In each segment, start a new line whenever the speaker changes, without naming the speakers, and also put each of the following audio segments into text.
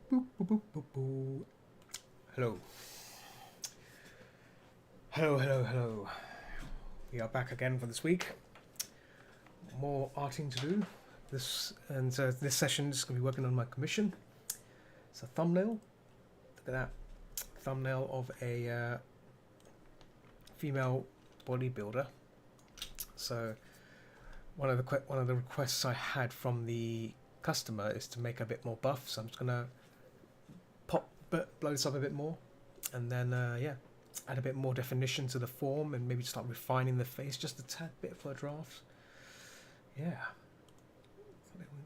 Boop, boop, boop, boop, boop. Hello. Hello, hello, hello. We are back again for this week. More arting to do. This session is going to be working on my commission. It's a thumbnail. Look at that thumbnail of a female bodybuilder. So one of the requests I had from the customer is to make a bit more buff. So I'm just gonna blow this up a bit more, and then add a bit more definition to the form, and maybe start refining the face just a tad bit for a draft. Yeah. Let me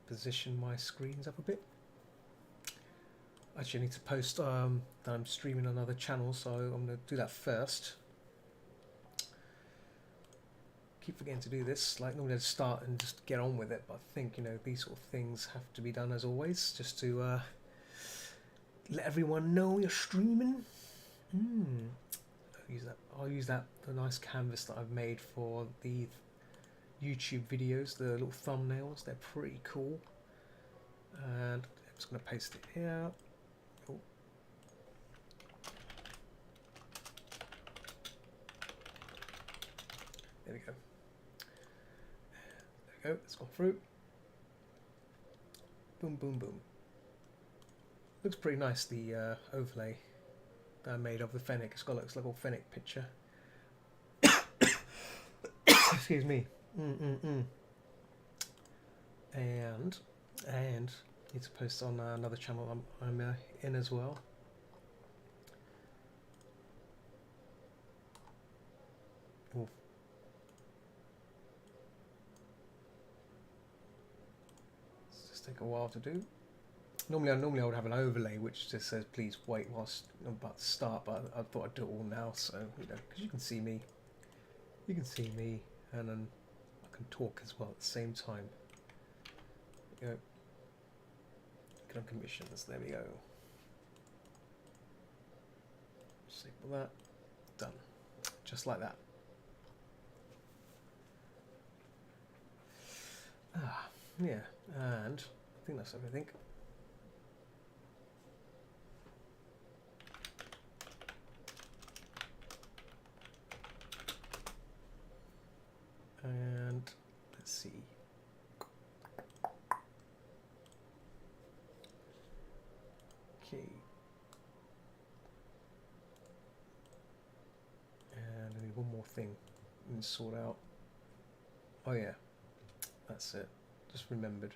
position my screens up a bit. Actually, I need to post that I'm streaming on another channel, so I'm going to do that first. Keep forgetting to do this. Like, normally I'd start and just get on with it, but I think, you know, these sort of things have to be done as always, just to let everyone know you're streaming. I'll use that the nice canvas that I've made for the YouTube videos, the little thumbnails. They're pretty cool, and I'm just going to paste it here. Oh. There we go. There we go. It's gone through. Boom, boom, boom. Looks pretty nice, the overlay that I made of the fennec. It's got looks like a fennec picture. Excuse me. And need to post on another channel I'm in as well. Ooh. It's just take a while to do. Normally I would have an overlay which just says please wait whilst I'm about to start, but I thought I'd do it all now, so you know, because you can see me, and then I can talk as well at the same time. There we go. Get on commissions. There we go. Save that. Done. Just like that. Yeah, and I think that's everything. And let's see. Okay. And I need one more thing and sort out. Oh yeah, that's it. Just remembered.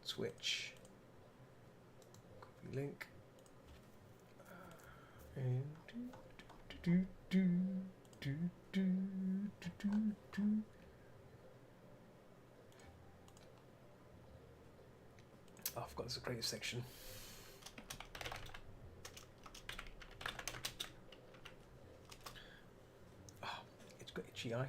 Switch. Copy link. And oh, I've got this great section. Oh, it's got itchy eye.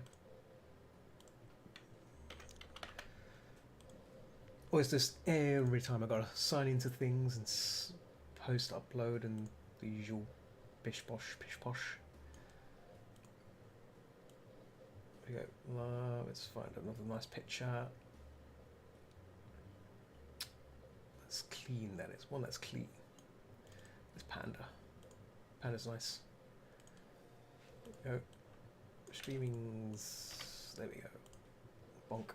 Or is this every time I gotta sign into things and post, upload, and the usual pish posh, pish posh. There we go. Let's find another nice picture. That's clean. That is one that's clean. This panda. Panda's nice. There we go. Streamings. There we go. Bonk.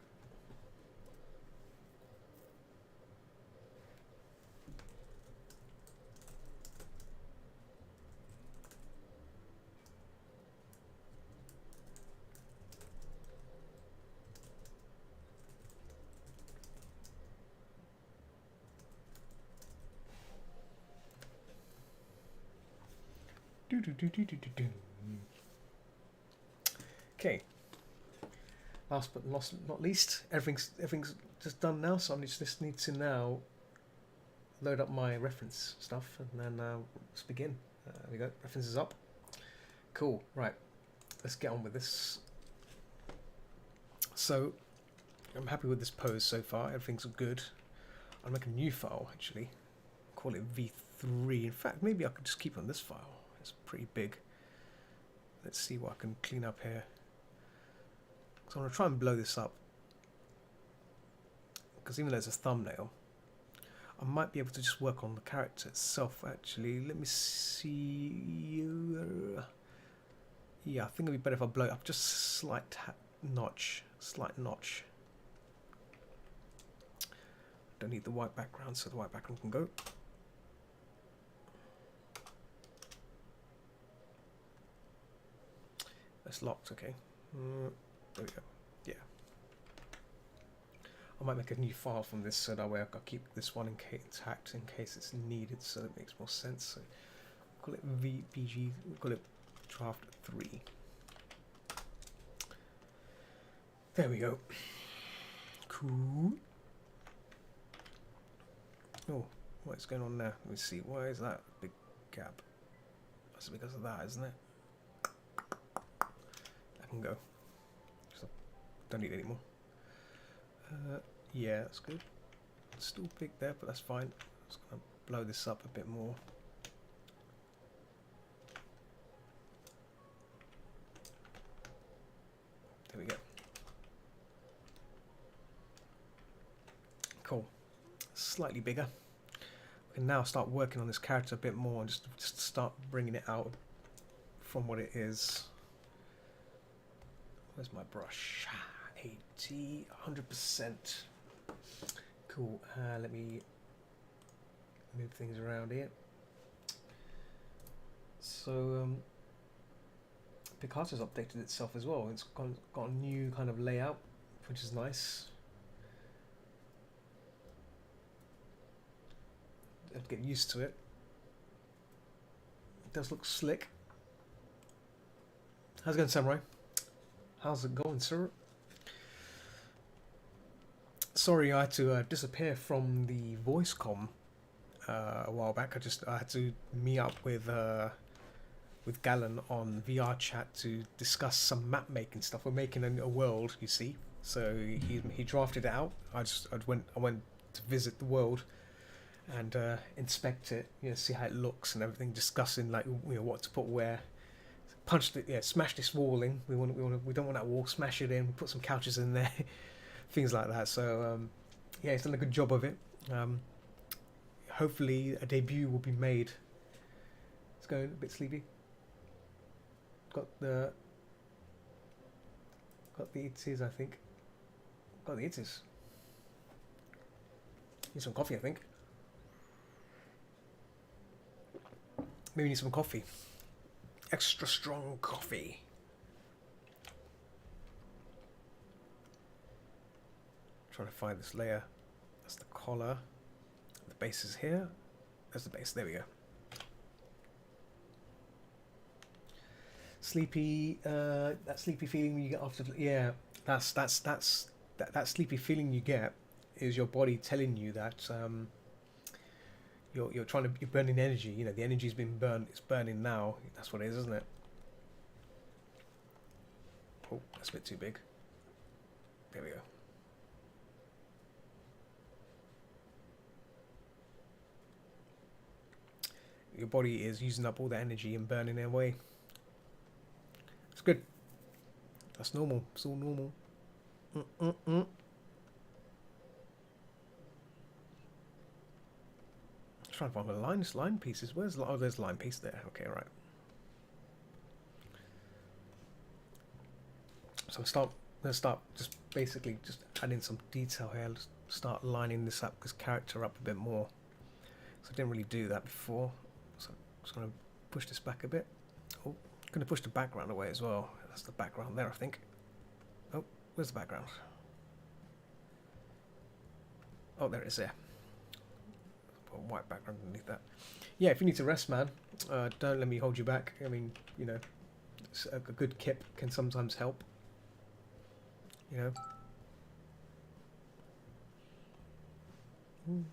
Okay. Last but not least, everything's just done now, so I just need to now load up my reference stuff, and then let's begin. There we go. References up. Cool. Right. Let's get on with this. So I'm happy with this pose so far. Everything's good. I'll make a new file actually. Call it V3. In fact, maybe I could just keep on this file. It's pretty big. Let's see what I can clean up here. So I'm going to try and blow this up. Because even though it's a thumbnail, I might be able to just work on the character itself actually. Let me see. Yeah, I think it'd be better if I blow it up just a slight notch. Don't need the white background, so the white background can go. That's locked, okay. There we go. Yeah. I might make a new file from this so that way I can keep this one intact in case it's needed, so it makes more sense. So call it VBG, we'll call it draft 3. There we go. Cool. Oh, what's going on there? Let me see. Why is that big gap? That's because of that, isn't it? I can go. So, don't need any more. Yeah, that's good. It's still big there, but that's fine. I'm just gonna blow this up a bit more. There we go. Cool. Slightly bigger. We can now start working on this character a bit more and just start bringing it out from what it is. Where's my brush? 80, 100%. Cool. Let me move things around here. So Picasso's updated itself as well. It's got a new kind of layout, which is nice. I have to get used to it. It does look slick. How's it going, Samurai? How's it going, sir? Sorry, I had to disappear from the voice com a while back. I had to meet up with Galen on VR chat to discuss some map making stuff. We're making a world, you see. So he drafted it out. I went to visit the world and inspect it, see how it looks and everything. Discussing like what to put where. Smash this wall in. We don't want that wall. Smash it in. Put some couches in there, things like that. So he's done a good job of it. Hopefully a debut will be made. It's going a bit sleepy. Got the itties, I think. Got the itties. Need some coffee, I think. Maybe need some coffee. Extra strong coffee. Trying to find this layer. That's the collar. The base is here. There's the base. There we go. Sleepy. That sleepy feeling you get after. Yeah, that sleepy feeling you get is your body telling you that you're burning energy. The energy's been burned. It's burning now. That's what it is, isn't it? Oh, that's a bit too big. There we go. Your body is using up all the energy and burning it away. It's good. That's normal. It's all normal. Trying to find the line pieces. There's line piece there. Okay, right. So I'm gonna start just basically just adding some detail here. Let's start lining this character up a bit more. So I didn't really do that before. So I'm just gonna push this back a bit. Oh, I'm gonna push the background away as well. That's the background there, I think. Oh, where's the background? Oh, there it is there. Put a white background underneath that. Yeah, if you need to rest, man, don't let me hold you back. I mean, a good kip can sometimes help.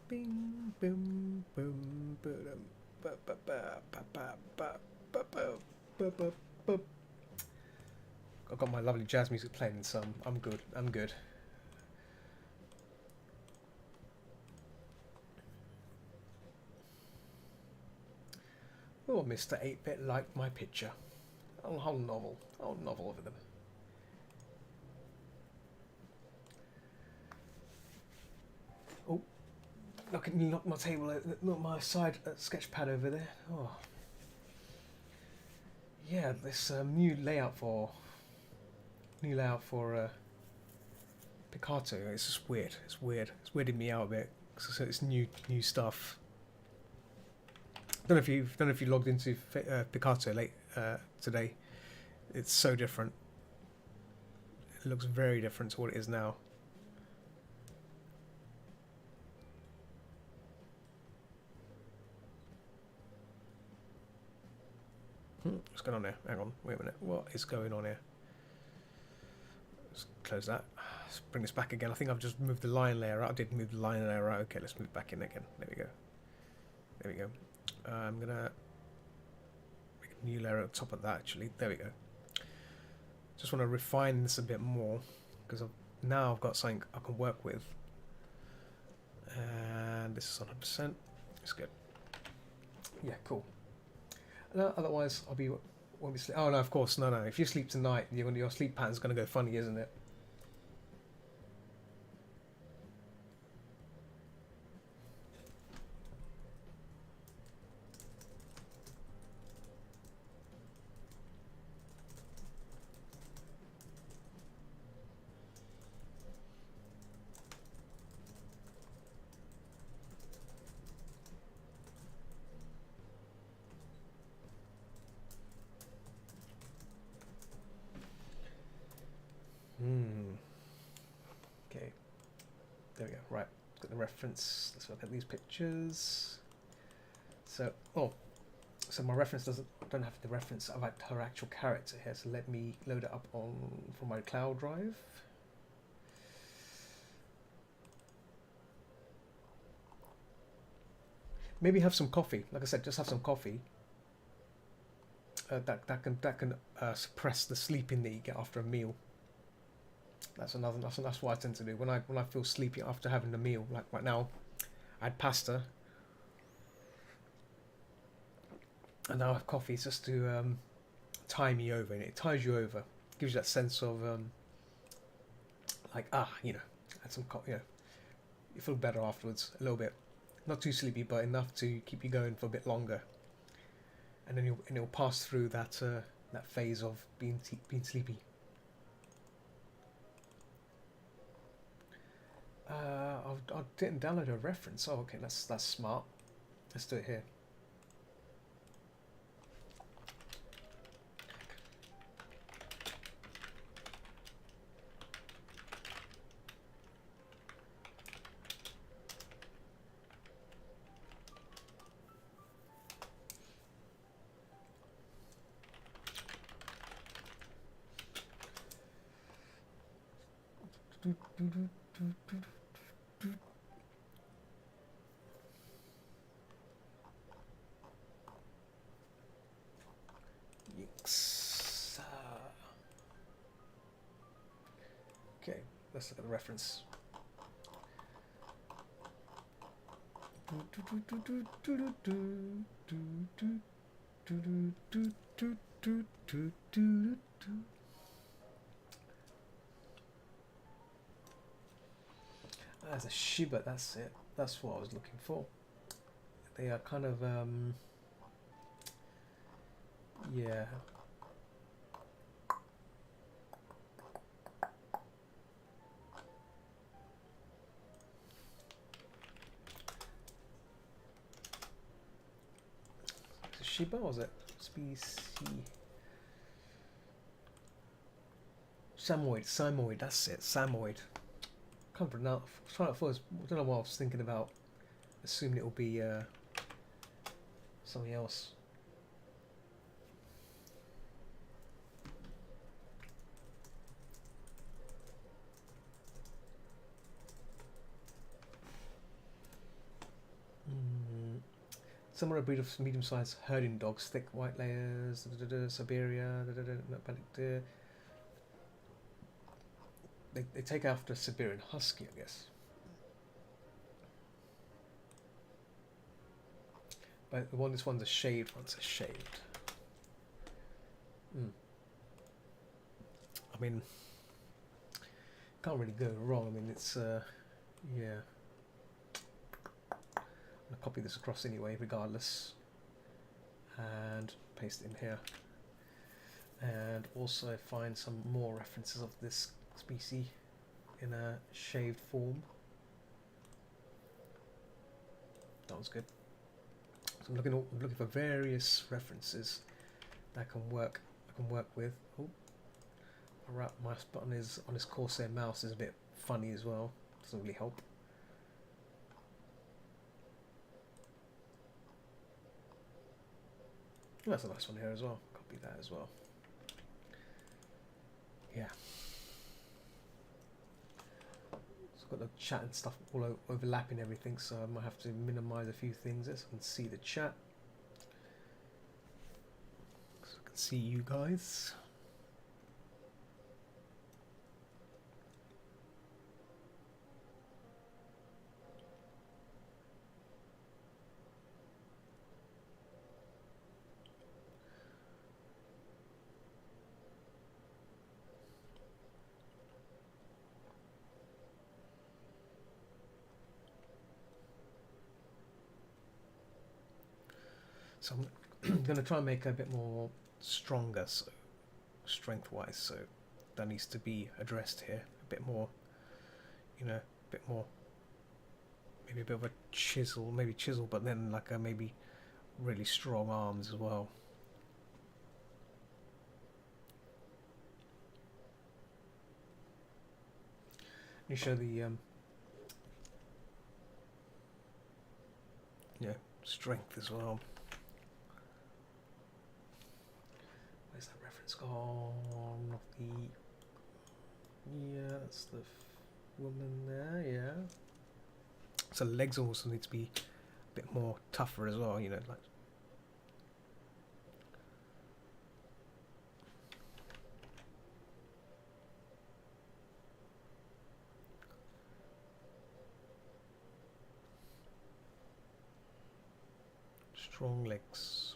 Bing, boom, boom, got I've got my lovely jazz music playing, so I'm good. I'm good. Oh, Mr. 8-Bit liked my picture. Oh, how novel. How novel over them. Oh, look at me, knock my table, look my side sketch pad over there. Oh. Yeah, this new layout for Picato. It's just weird. It's weird. It's weirded me out a bit. So it's new stuff. Don't know if you logged into Picato late today. It's so different. It looks very different to what it is now. What's going on here? Hang on, wait a minute. What is going on here? Let's close that. Let's bring this back again. I think I've just moved the line layer out. I did move the line layer out. Okay, let's move it back in again. There we go. There we go. I'm gonna make a new layer at the top of that. Actually, there we go. Just want to refine this a bit more because now I've got something I can work with. And this is 100%. It's good. Yeah, cool. Otherwise, won't be sleep. Oh no, of course, no. If you sleep tonight, your sleep pattern's going to go funny, isn't it? Okay. There we go. Right. Let's get the reference. Let's look at these pictures. So, so my reference don't have the reference of her actual character here. So let me load it up from my cloud drive. Maybe have some coffee. Like I said, just have some coffee. That can suppress the sleeping that you get after a meal. That's what I tend to do when I feel sleepy after having a meal. Like right now, I had pasta, and now I have coffee just to tie me over, and it ties you over. It gives you that sense of had some you feel better afterwards a little bit. Not too sleepy, but enough to keep you going for a bit longer. And then it'll pass through that phase of being sleepy. I didn't download a reference. Oh, okay, that's smart. Let's do it here. Okay, let's look at the reference. That's a Shiba, that's it. That's what I was looking for. They are kind of yeah. Shiba, was it? Species. Samoyed, that's it, Samoyed. Can't pronounce. I don't know what I was thinking about. Assuming it will be something else. Some are a breed of medium-sized herding dogs, thick white layers, Siberia, they take after Siberian Husky, I guess. But the one, this one's a shaved, one's a shaved. I mean, can't really go wrong. I mean, it's yeah. I'm gonna copy this across anyway, regardless, and paste it in here, and also find some more references of this species in a shaved form. That was good. So I'm looking for various references that I can work with. Oh, my mouse button is on this Corsair mouse is a bit funny as well. Doesn't really help. Oh, that's a nice one here as well. Copy that as well. Yeah. So I've got the chat and stuff all overlapping everything, so I might have to minimize a few things so I can see the chat. So I can see you guys. So I'm going to try and make it a bit more stronger, so strength-wise. So that needs to be addressed here a bit more. You know, a bit more. Maybe a bit of a chisel, but then like a maybe really strong arms as well. You show the strength as well. Where's that reference gone? Not the. Yeah, that's the woman there. Yeah. So legs also need to be a bit more tougher as well. You know, like. Strong legs.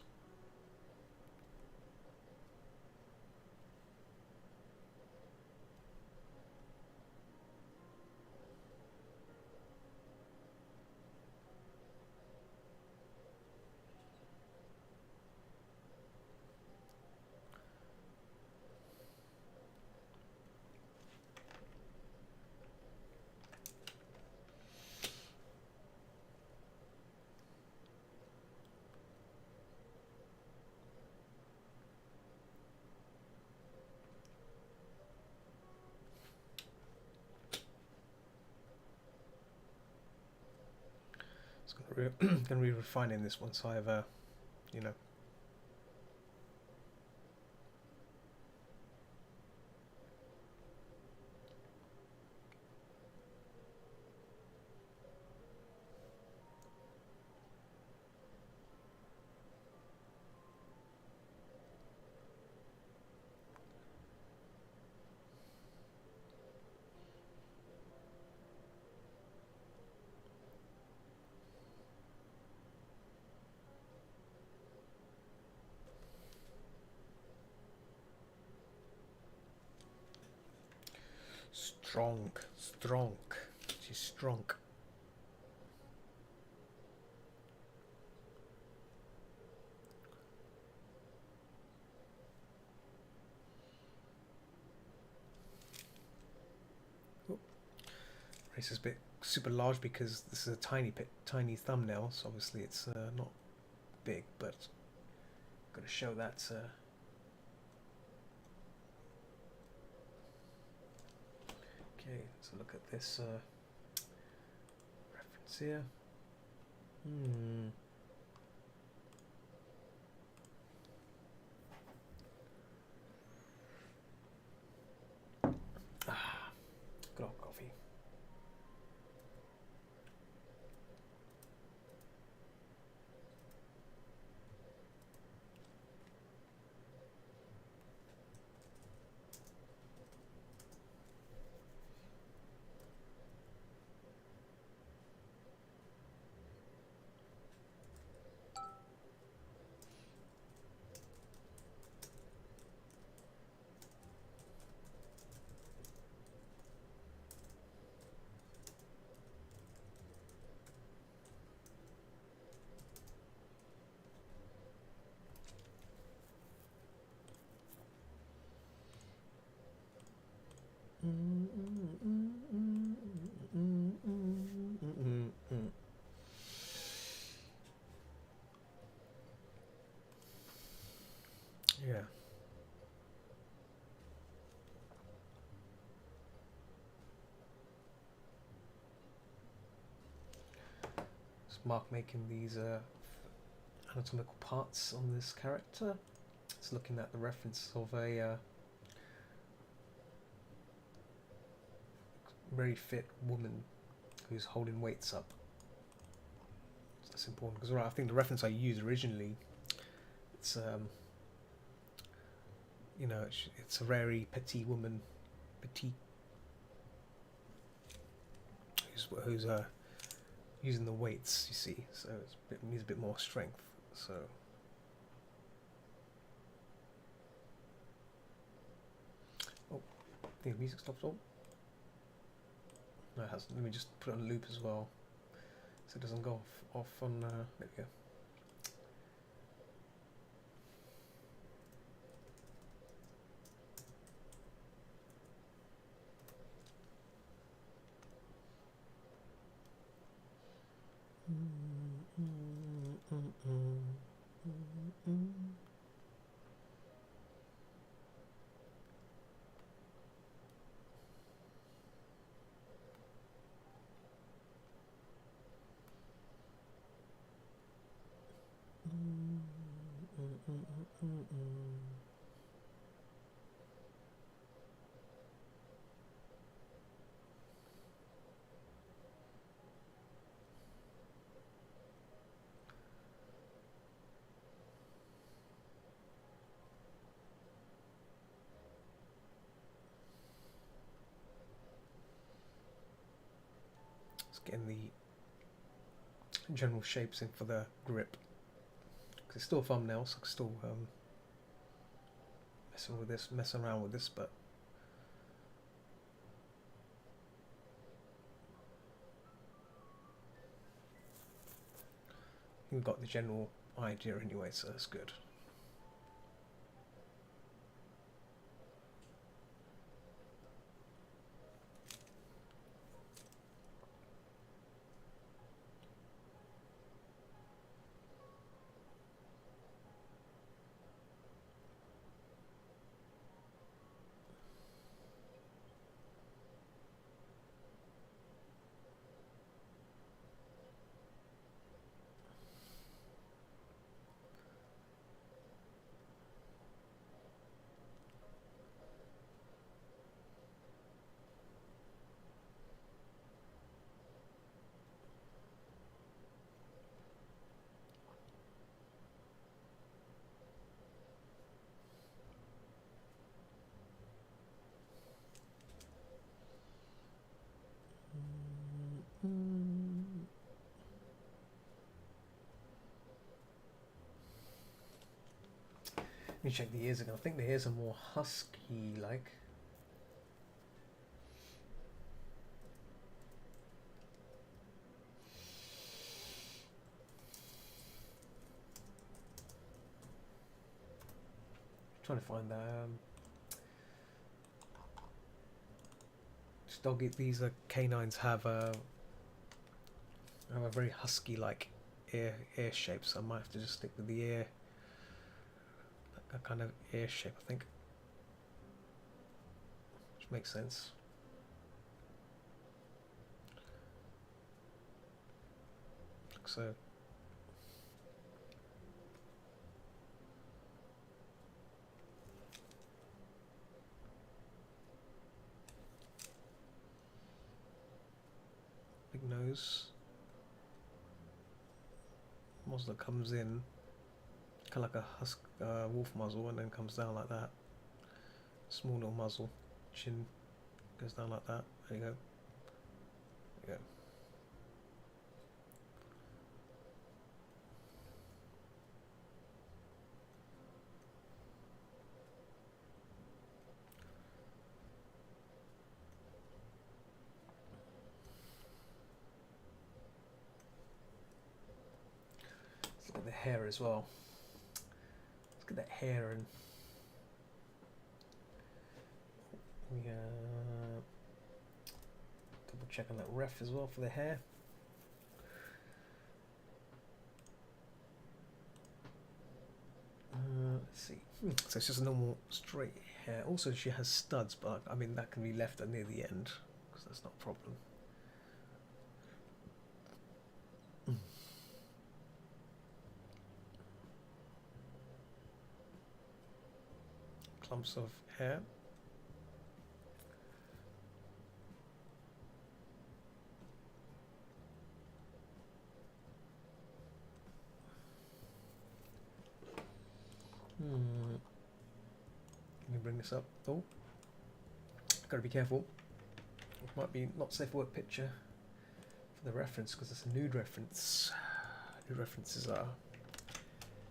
Going to be refining this once I've, you know. Strong. She's strong. Oh. Race is a bit super large because this is a tiny thumbnail, so obviously it's not big, but got to show that. Okay, so look at this reference here. Good old coffee. Yeah. It's Mark making these anatomical parts on this character. It's looking at the reference of a very fit woman who's holding weights up. So that's important because I think the reference I used originally, it's you know, it's a very petite woman, petite, who's using the weights. You see, so it needs a bit more strength. So. Oh, I think the music stopped. Oh. No, it hasn't. Let me just put it on loop as well, so it doesn't go off on. There we go. Just getting the general shapes in for the grip. Because it's still a thumbnail, so I can still mess around with this, but we've got the general idea anyway, so that's good. Let me check the ears again. I think the ears are more husky-like. Trying to find that. These canines have a very husky-like ear shape, so I might have to just stick with the ear, a kind of ear shape, I think, which makes sense. Like so. Big nose. Muzzle that comes in, kind of like a wolf muzzle, and then comes down like that. Small little muzzle. Chin goes down like that. There you go. There you go. Let's look at the hair as well. Let's get that hair and check on that ref as well for the hair. Let's see. So it's just a normal straight hair. Also, she has studs, but I mean that can be left near the end because that's not a problem. Clumps of hair. Let me bring this up. Oh, gotta be careful. It might be not safe for work picture for the reference because it's a nude reference. Nude references are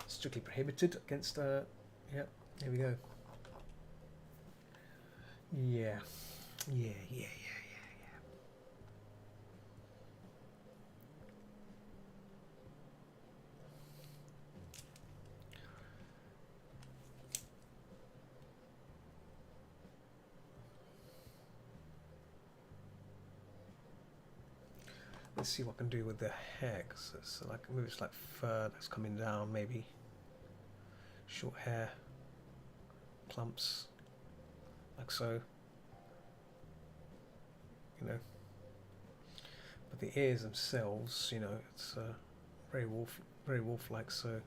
strictly prohibited against. Yeah, here we go. Yeah. Let's see what I can do with the hair, because it's like maybe it's like fur that's coming down, maybe short hair, clumps, like so, you know. But the ears themselves, you know, it's very wolf-like. So.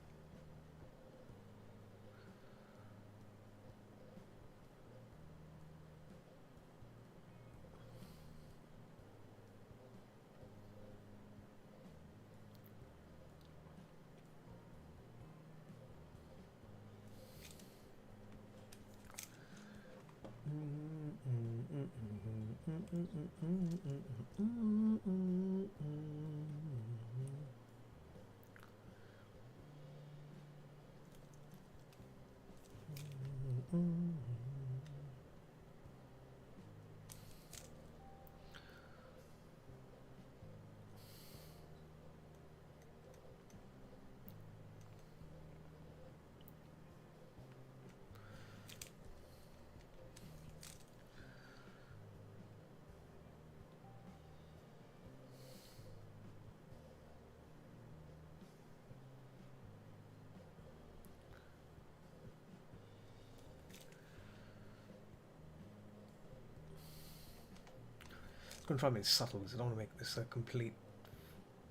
I'm going to try and make it subtle because I don't want to make this a complete,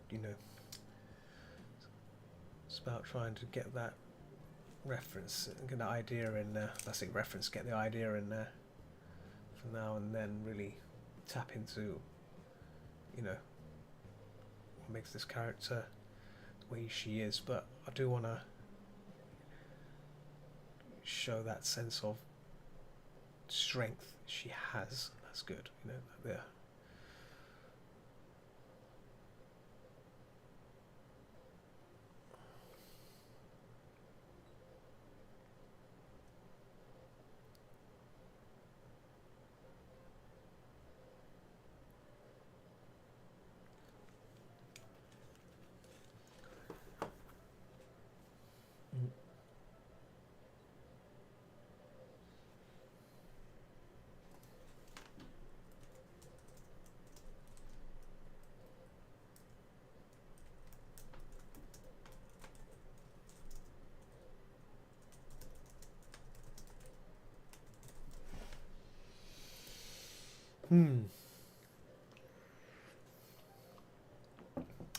you know. It's about trying to get that reference, get the idea in there. That's it, reference, get the idea in there for now, and then really tap into, you know, what makes this character the way she is. But I do want to show that sense of strength she has. That's good, you know, there.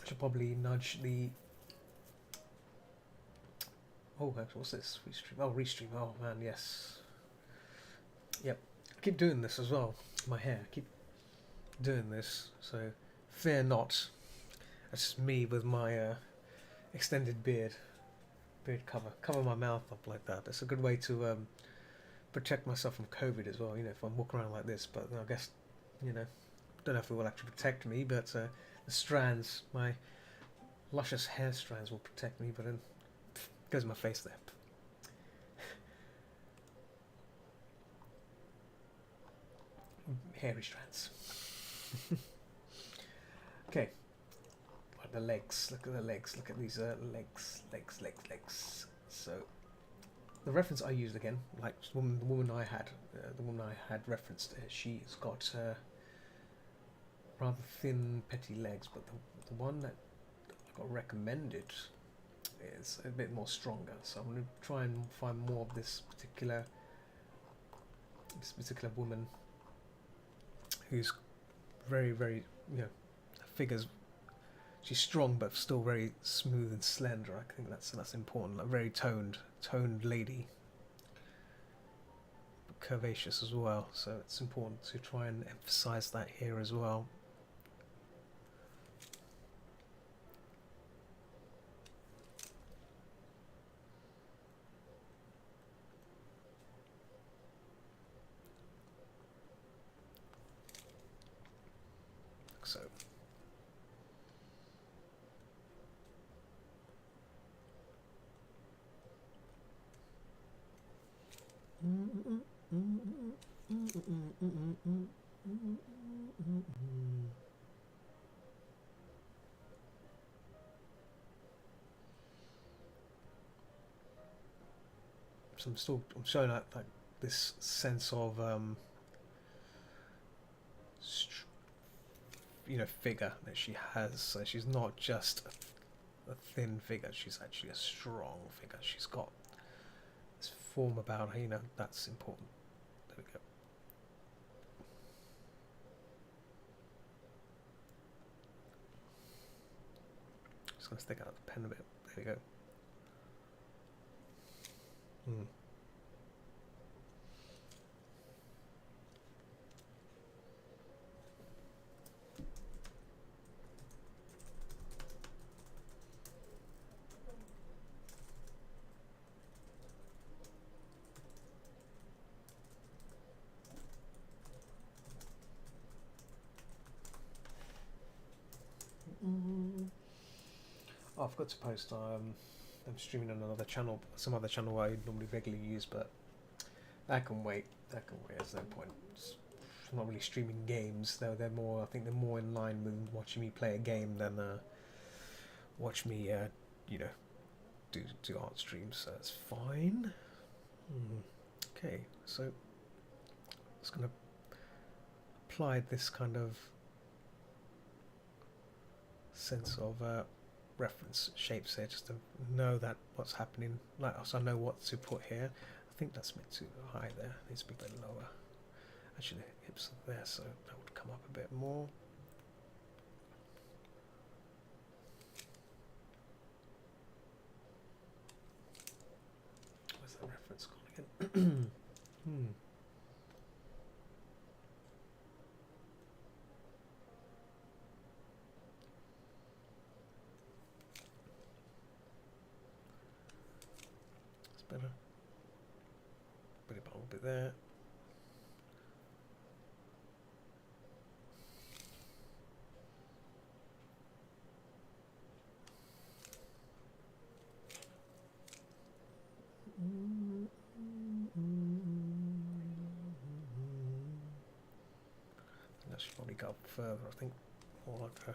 Should probably nudge the. Oh, what's this? Restream. Oh, restream. Oh man, yes. Yep. I keep doing this as well. My hair. I keep doing this. So, fear not. That's me with my extended beard cover. Cover my mouth up like that. That's a good way to protect myself from COVID as well. You know, if I'm walking around like this. But I guess, you know, don't know if it will actually protect me. But the strands, my luscious hair strands, will protect me. But then goes my face there. Hairy strands. Okay. The legs. Look at the legs. Look at these legs. So the reference I used again, like the woman I had referenced. She's got rather thin, petty legs, but the one that I got recommended is a bit more stronger. So I'm going to try and find more of this particular woman who's very, very, figures. She's strong but still very smooth and slender. I think that's important. A very toned lady, but curvaceous as well. So it's important to try and emphasize that here as well. So. So I'm showing like this sense of figure that she has. So she's not just a thin figure, she's actually a strong figure. She's got this form about her, that's important. There we go. Just gonna stick out the pen a bit. There we go. Oh, I forgot to post. I'm streaming on another channel, some other channel I normally regularly use, but that can wait. There's no point. I'm not really streaming games, though. They're more. I think they're more in line with watching me play a game than watch me, do art streams. So that's fine. Okay, so just gonna apply this kind of sense of reference shapes here, just to know that what's happening. So I know what to put here. I think that's a bit too high there. It needs to be a bit lower. Actually, the hips are there, so that would come up a bit more. Where's that reference gone again? It's better. Put it a little bit there. That should probably go up further, I think. More like a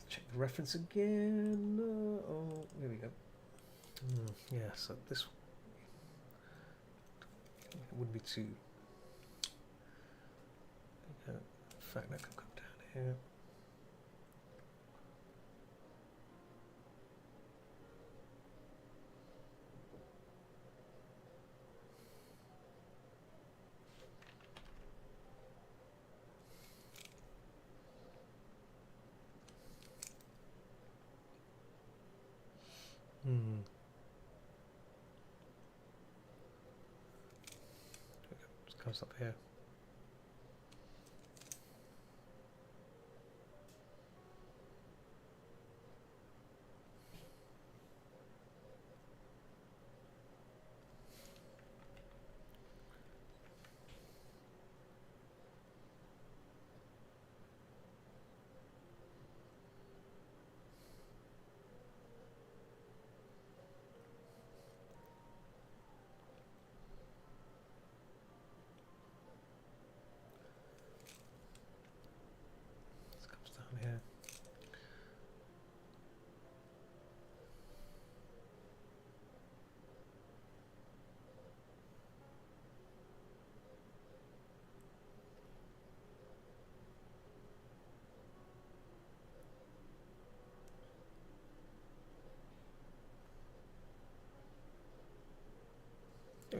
check the reference again. Oh, there we go. Yeah, so this wouldn't be too. In fact, that can come down here. Just comes up here.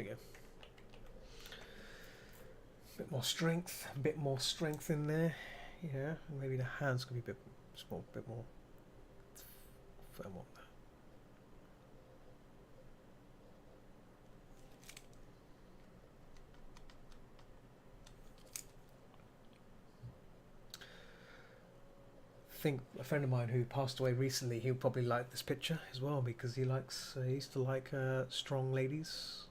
go. Bit more strength, a bit more strength in there. Yeah, and maybe the hands could be a bit small, bit more firm on that. I think a friend of mine who passed away recently, he'll probably like this picture as well, because he likes, he used to like strong ladies.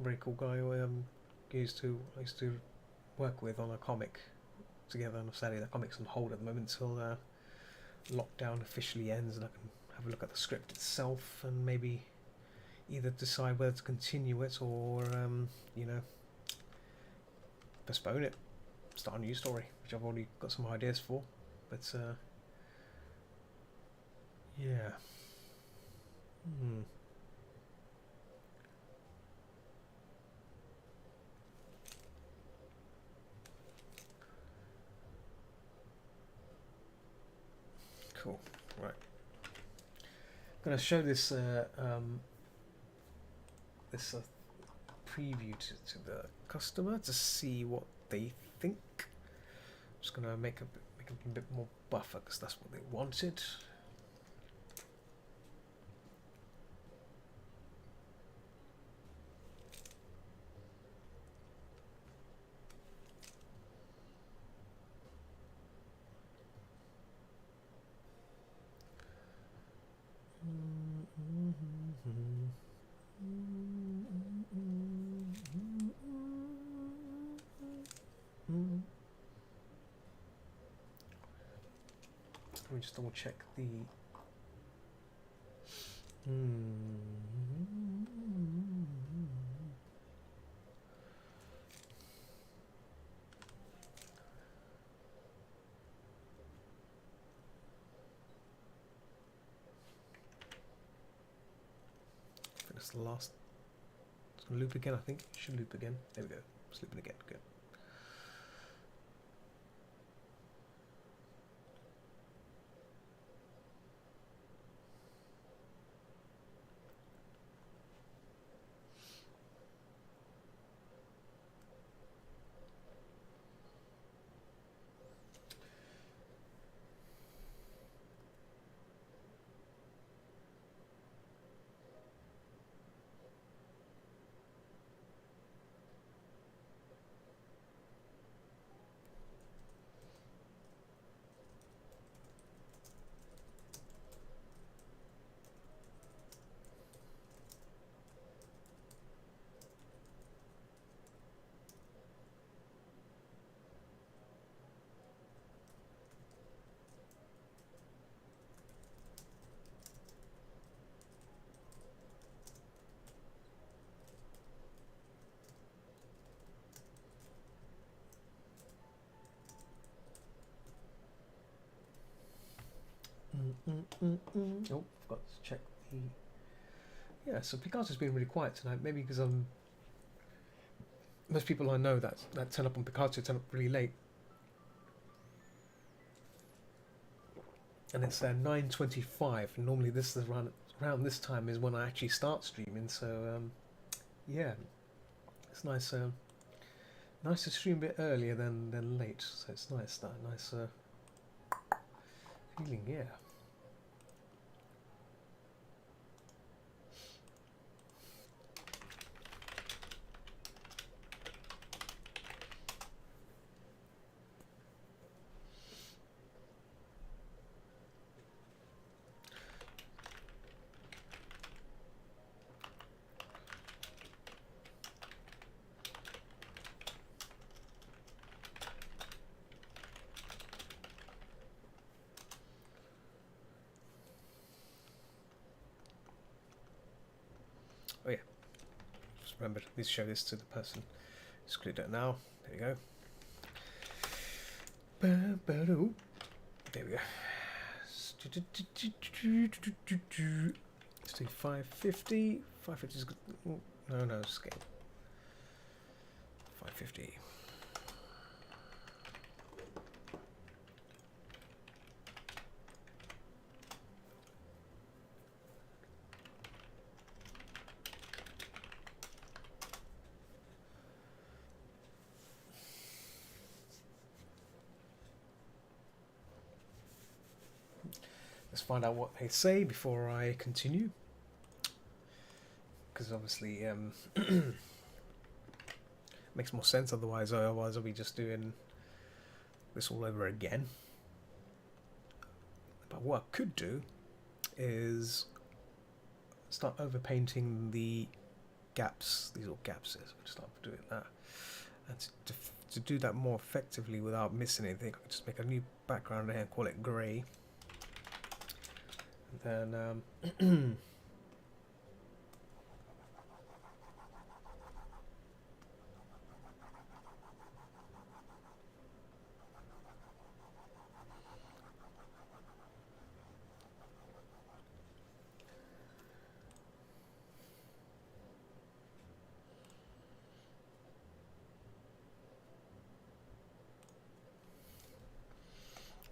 Very cool guy who I used to work with on a comic together on a Saturday. That comic's on hold at the moment until lockdown officially ends, and I can have a look at the script itself and maybe either decide whether to continue it or you know, postpone it, start a new story, which I've already got some ideas for. But yeah. Cool. Right. I'm going to show this this preview to the customer to see what they think. I'm just going to make a bit more buffer because that's what they wanted. Let me just double check the that's the last. It's gonna loop again, I think. It should loop again. There we go. It's looping again. Good. Oh, forgot to check the. Yeah, so Picasso's been really quiet tonight. Maybe because most people I know that turn up on Picasso turn up really late, and it's 9:25. Normally, this is around this time is when I actually start streaming. So yeah, it's nice. Nice to stream a bit earlier than late. So it's nice, that nice feeling. Yeah. Oh yeah. Just remembered. Need to show this to the person. Just click that now. There you go. There we go. Let's do 550. 550 is good. No, scale. 550. let's find out what they say before I continue. Because obviously, makes more sense otherwise. Otherwise, I'll be just doing this all over again. But what I could do is start overpainting the gaps. These are gaps. So I'll start doing that, and to do that more effectively without missing anything, I could just make a new background here and call it grey. And then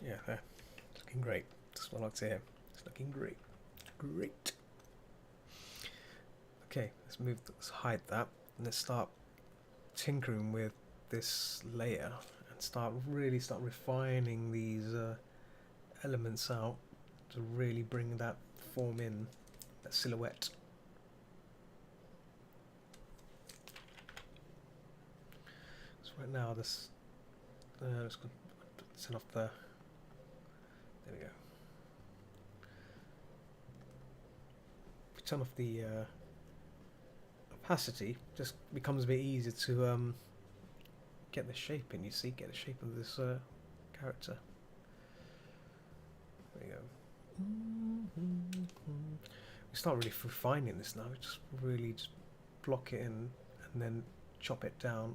yeah, there. It's looking great. That's what I like to hear. It's looking great. Great. Okay, let's hide that. And let's start tinkering with this layer and start refining these elements out to really bring that form in, that silhouette. So right now this, let's turn off the, there we go. If we turn off the opacity, just becomes a bit easier to get the shape in. You see, get the shape of this character. There we go. We start really refining this now. We just really just block it in and then chop it down.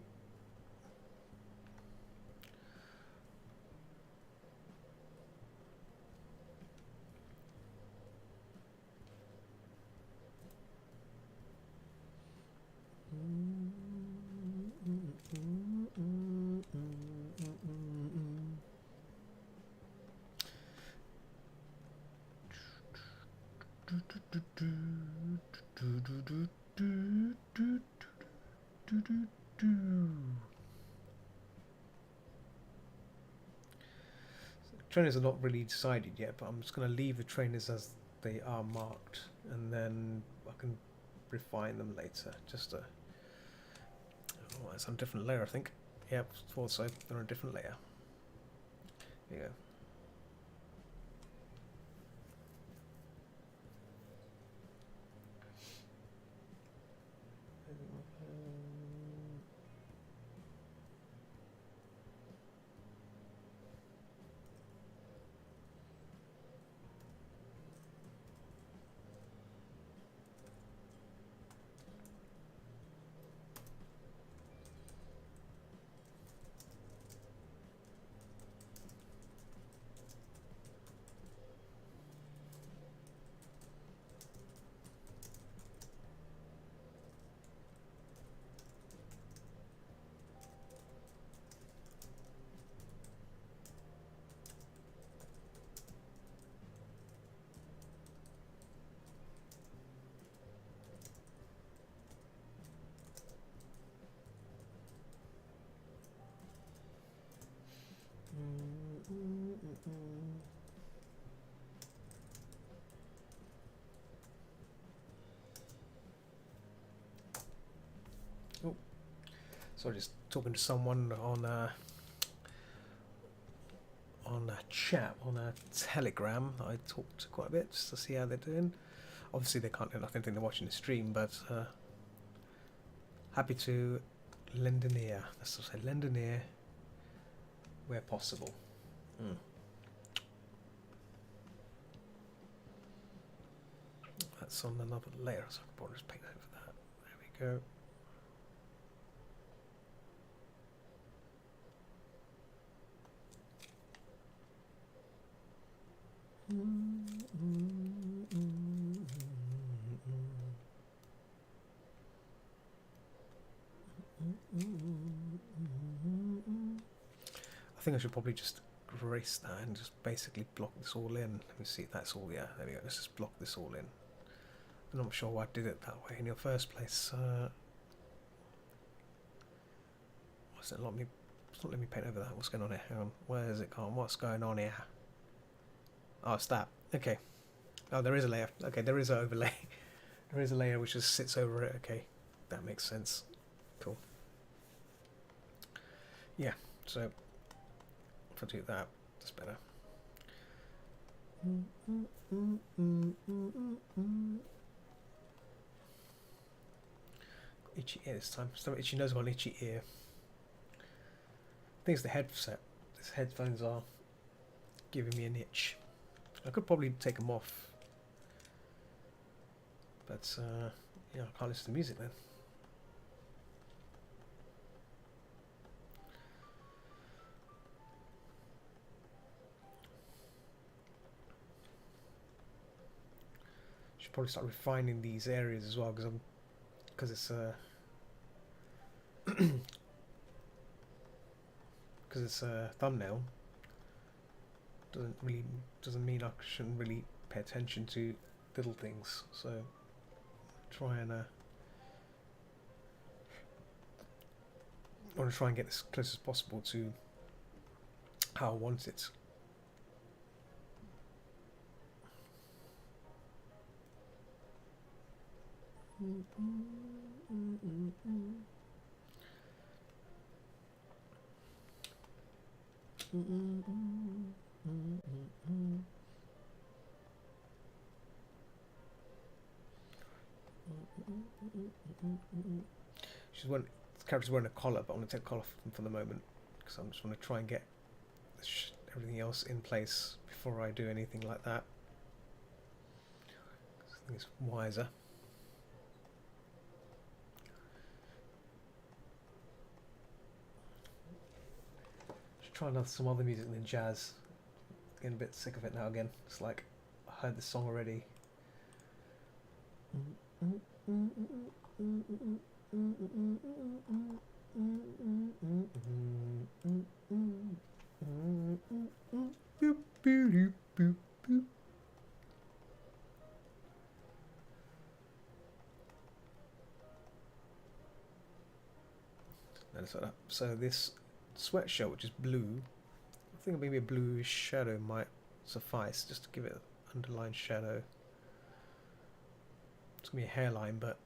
Trainers are not really decided yet, but I'm just going to leave the trainers as they are marked, and then I can refine them later. Just to, oh, it's on a different layer, I think. Yep, thought so. They're on a different layer. Here you go. Oh, sorry, just talking to someone on a chat on a Telegram. I talked to quite a bit just to see how they're doing. Obviously, they can't do nothing. They're watching the stream, but happy to lend an ear. Let's just say lend an ear where possible. That's on another layer, so I can probably just paint over that. There we go. I think I should probably just erase that and just basically block this all in. Let me see, that's all, yeah, there we go. Let's just block this all in. I'm not sure why I did it that way in the first place. It's not letting me paint over that. What's going on here? Hang on. Where is it gone? What's going on here? Oh, it's that. Okay. Oh, there is a layer. Okay, there is an overlay. There is a layer which just sits over it. Okay, that makes sense. Cool. Yeah, so if I do that, that's better. Itchy ear this time. So itchy nose, one itchy ear. I think it's the headset. These headphones are giving me an itch. I could probably take them off, but yeah, I can't listen to music then. Should probably start refining these areas as well because it's because it's a thumbnail. Doesn't mean I shouldn't really pay attention to little things. So try and I want to try and get as close as possible to how I want it. Character's wearing a collar, but I want to take the collar off for the moment because I just want to try and get everything else in place before I do anything like that. I think it's wiser. Should try some other music than jazz. Getting a bit sick of it now again. It's like I heard this song already. So this sweatshirt, which is blue, I think maybe a bluish shadow might suffice just to give it an underlined shadow. It's gonna be a hairline, but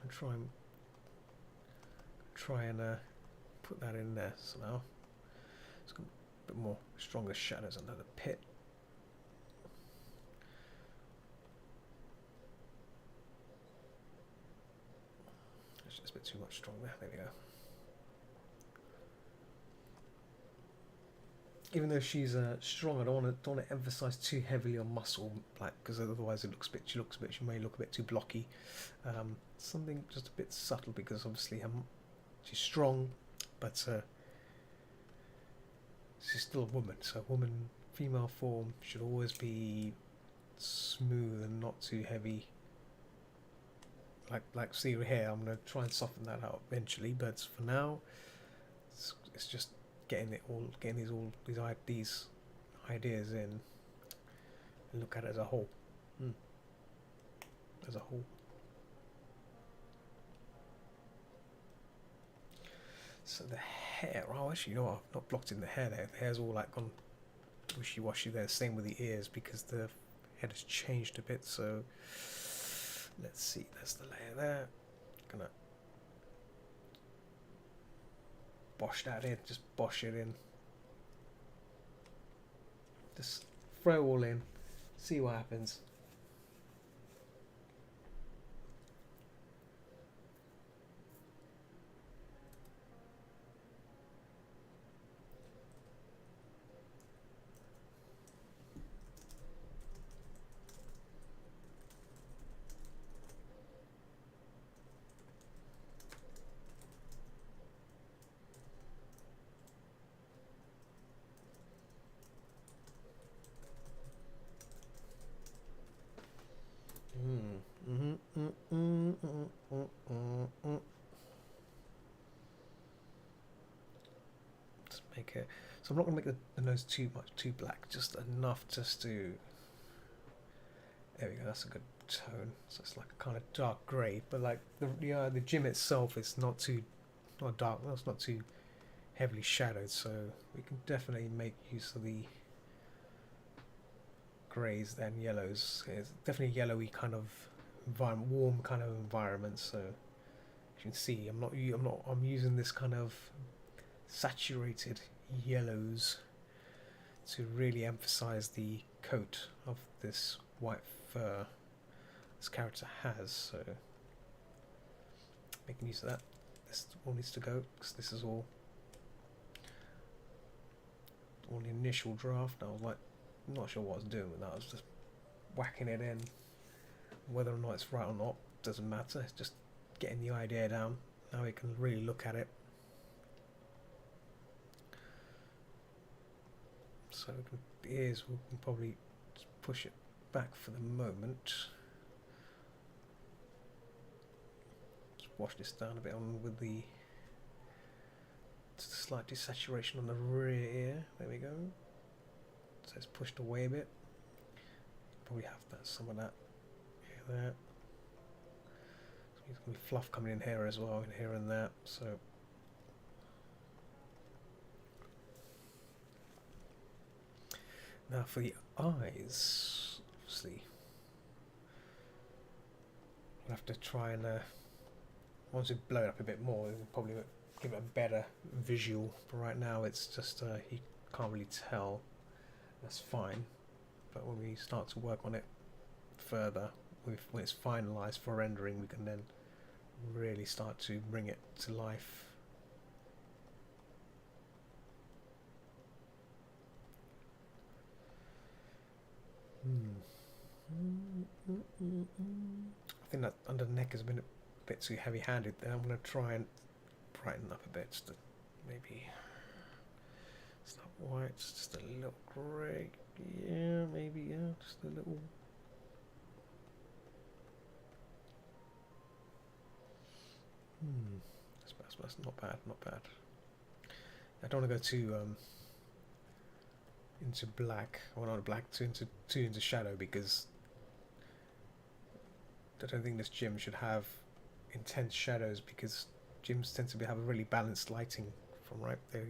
I'll try and put that in there somehow. It's got a bit more stronger shadows under the pit. It's just a bit too much strong there. There we go. Even though she's strong, I don't want to emphasize too heavily on muscle, like because otherwise she may look a bit too blocky. Something just a bit subtle because obviously she's strong, but she's still a woman. So female form should always be smooth and not too heavy. Like see her hair, I'm gonna try and soften that out eventually, but for now, it's just getting these ideas in and look at it as a whole. As a whole. So the hair, oh actually, you know what, I've not blocked in the hair there. The hair's all like gone wishy-washy there. Same with the ears because the head has changed a bit. So let's see, that's the layer there. Gonna bosh that in, just bosh it in. Just throw all in, see what happens. Let's make it. So I'm not going to make the nose too black, just enough just to. There we go. That's a good tone. So it's like a kind of dark grey, but like the gym itself is not dark. Well, it's not too heavily shadowed, so we can definitely make use of the greys than yellows. It's definitely yellowy kind of environment, warm kind of environment. So as you can see, I'm using this kind of saturated yellows to really emphasize the coat of this white fur this character has. So making use of that. This all needs to go because this is all the initial draft. I was like, not sure what I was doing with that. I was just whacking it in. Whether or not it's right or not doesn't matter. It's just getting the idea down. Now we can really look at it. So the ears, we can probably just push it back for the moment. Just wash this down a bit on with the just a slight desaturation on the rear ear. There we go. So it's pushed away a bit. Probably have that, some of that here, there. So there's going to be fluff coming in here as well, in here and there. So now for the eyes, obviously, we'll have to try and once we blow it up a bit more, we'll probably give it a better visual. But right now, it's just you can't really tell. That's fine. But when we start to work on it further, when it's finalized for rendering, we can then really start to bring it to life. I think that under the neck has been a bit too heavy-handed there. I'm going to try and brighten up a bit, just to maybe it's not white, it's just a little grey. Yeah, maybe, yeah, just a little. That's not bad, not bad. I don't want to go too into black, or not black, too into shadow, because I don't think this gym should have intense shadows, because gyms tend to have a really balanced lighting from right there.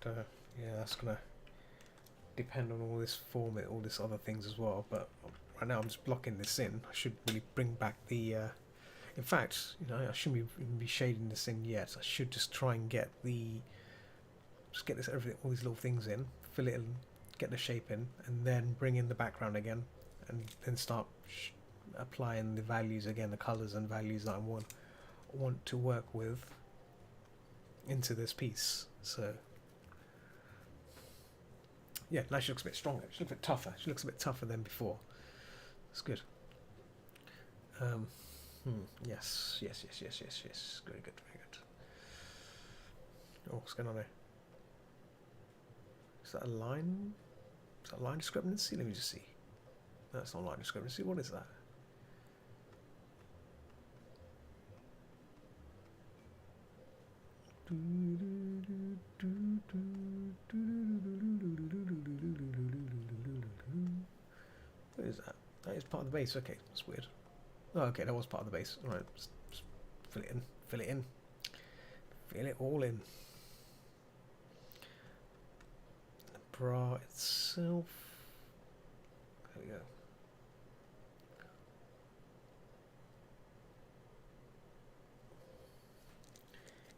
And yeah, that's gonna depend on all this form, all this other things as well. But right now I'm just blocking this in. I should really bring back the. In fact, you know, I shouldn't even be shading this in yet. I should just try and get this everything, all these little things in, fill it in, get the shape in, and then bring in the background again, and then start applying the values again, the colors and values that I want to work with into this piece. So yeah, now she looks a bit stronger. She looks a bit tougher. She looks a bit tougher than before. It's good. Yes. Very good. Oh, what's going on there? Is that a line? Is that a line discrepancy? Let me just see. No, it's not a line discrepancy. What is that? What is that? That is part of the base. Okay, that's weird. Oh, okay, that was part of the base. Alright, just fill it in. Fill it all in. The bra itself. There we go.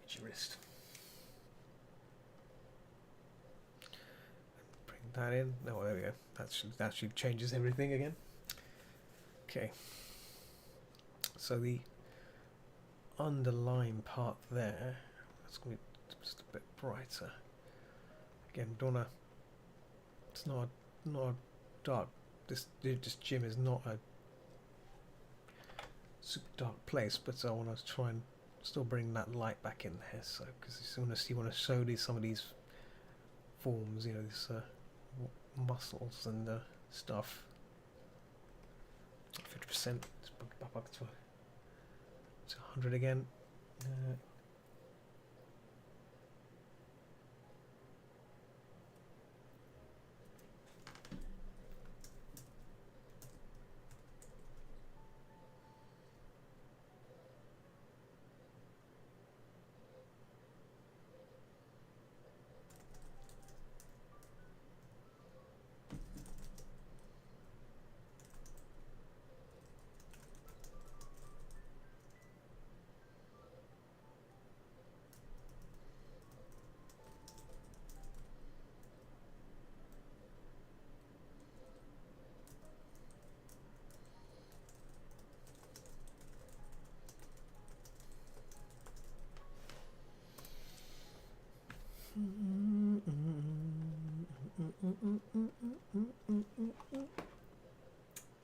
It's your wrist. Bring that in. Oh, there we go. That actually changes everything again. Okay. So the underlying part there, that's going to be just a bit brighter. Again, it's not a dark. This gym is not a super dark place, but I want to try and still bring that light back in there. So because you want to show some of these forms, you know, these muscles and stuff. 50%. Let's bump it up to 100 again.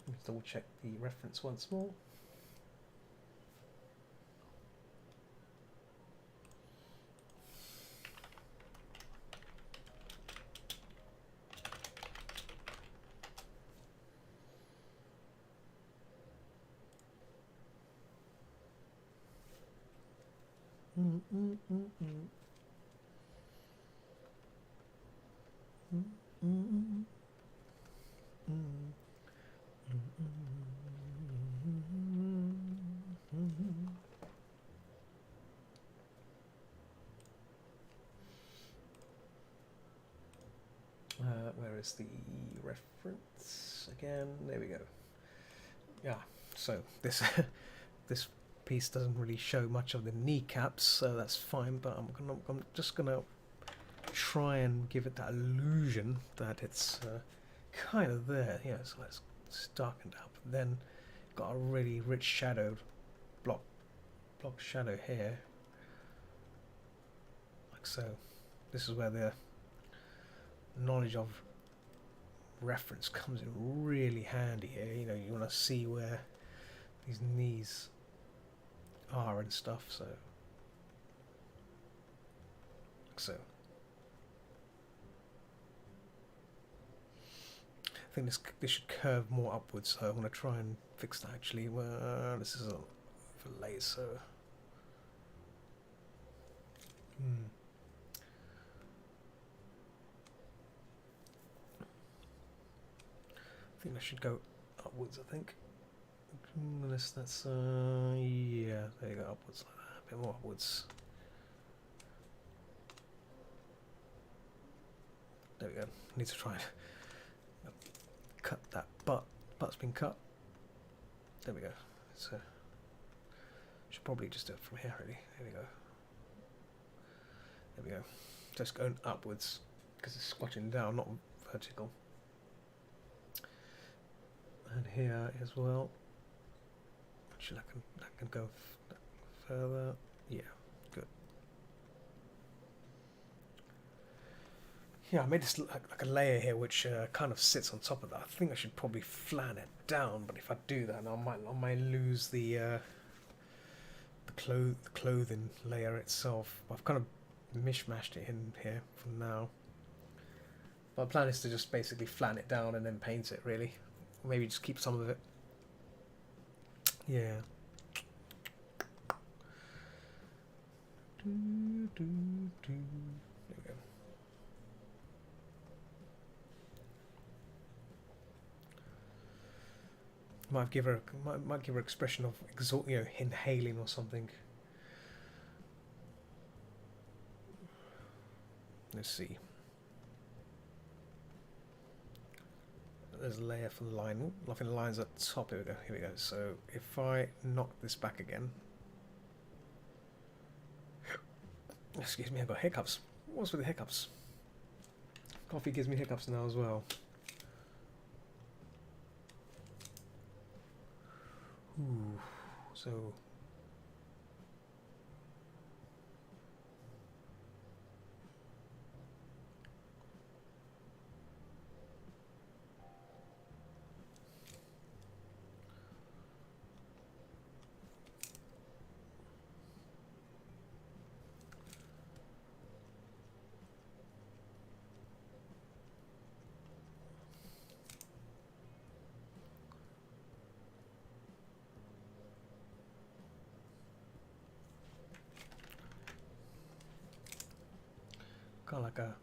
Let's double check the reference once more. Where is the reference again? There we go. Yeah, so this this piece doesn't really show much of the kneecaps, so that's fine. But I'm just gonna try and give it that illusion that it's kind of there. Yeah, so let's darken up. Then got a really rich shadowed block shadow here, like so. This is where the knowledge of reference comes in really handy here. You know, you want to see where these knees are and stuff. So, I think this should curve more upwards. So I'm going to try and fix that. Actually, well, this is a overlay, so. I think that should go upwards, I think. Unless that's, yeah, there you go, upwards like that, a bit more upwards. There we go. Need to try and cut that butt. Butt's been cut. There we go. So, should probably just do it from here, really. There we go. There we go. Just going upwards, because it's squatting down, not vertical. And here as well. Actually, I can go further. Yeah, good. Yeah, I made this look like a layer here, which kind of sits on top of that. I think I should probably flatten it down, but if I do that, I might lose the clothing layer itself. I've kind of mishmashed it in here for now. My plan is to just basically flatten it down and then paint it, really. Or maybe just keep some of it. Yeah. There we go. Might give her expression of inhaling or something. Let's see. There's a layer for the line. Nothing lines at the top. Here we go. Here we go. So if I knock this back again. Excuse me, I've got hiccups. What's with the hiccups? Coffee gives me hiccups now as well. Ooh, so kind of like a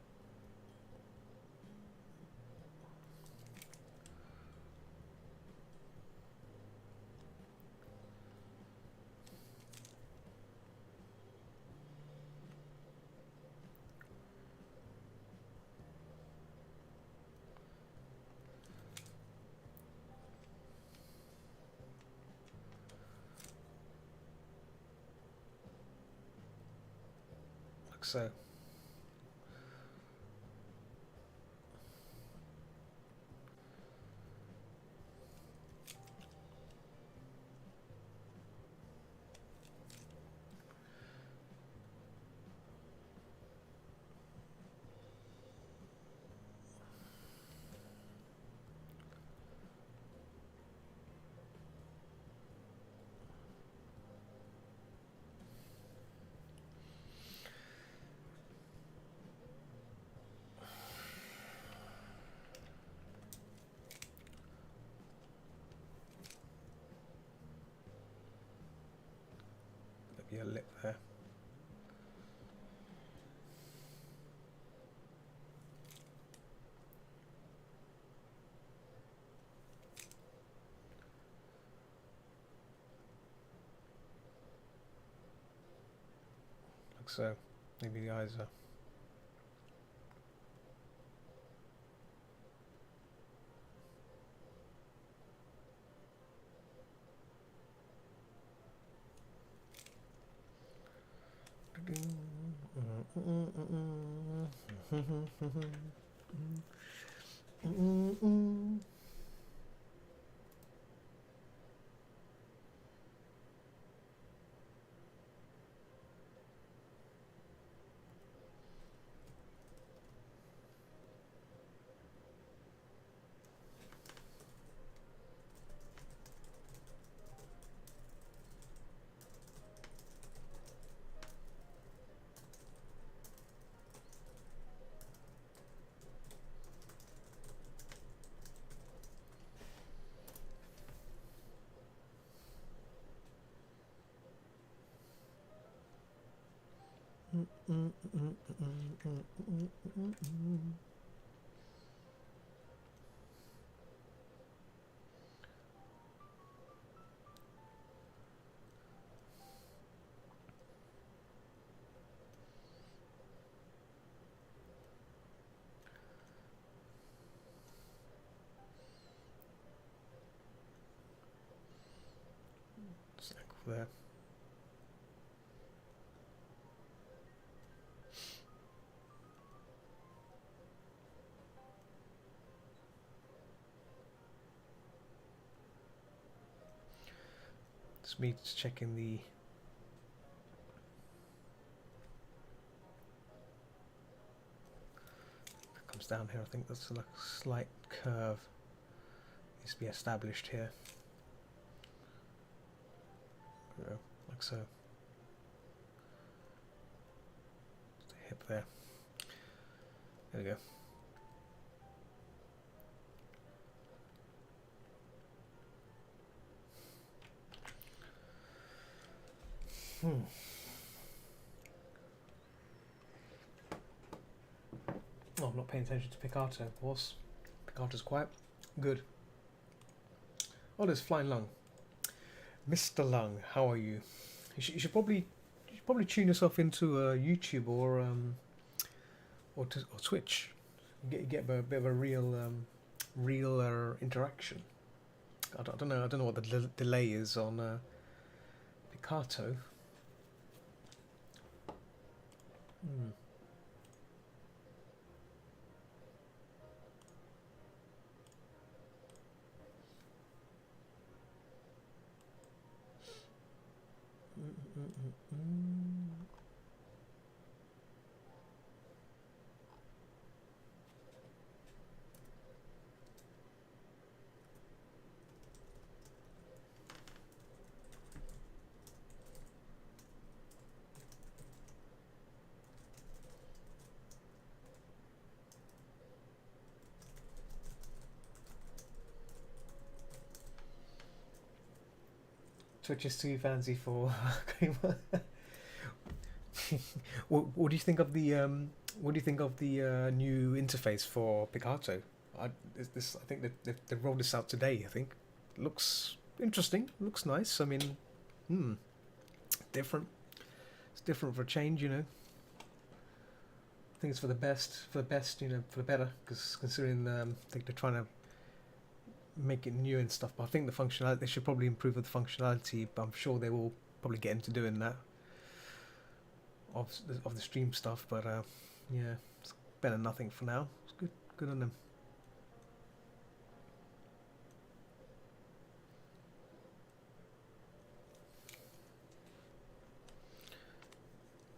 like so. so. Maybe the eyes are. There. It's me just checking the. It comes down here. I think that's like a slight curve. Needs to be established here. Like so. Just a hip there. There we go. Oh, I'm not paying attention to Picato, of course. Picato's quite good. Oh, there's Flying Lung. Mr. Lung, how are you? You should probably tune yourself into YouTube or Twitch. Get a bit of a real interaction. I don't know what the delay is on Picato. Twitch is too fancy for. What do you think of the new interface for Picato? I think they rolled this out today. I think looks interesting. Looks nice. I mean, different. It's different for a change, you know. I think it's for the best, you know, for the better. Because considering, I think they're trying to make it new and stuff. But I think the functionality, they should probably improve the functionality. But I'm sure they will probably get into doing that. Of the stream stuff, but yeah, it's better than nothing for now. It's good on them.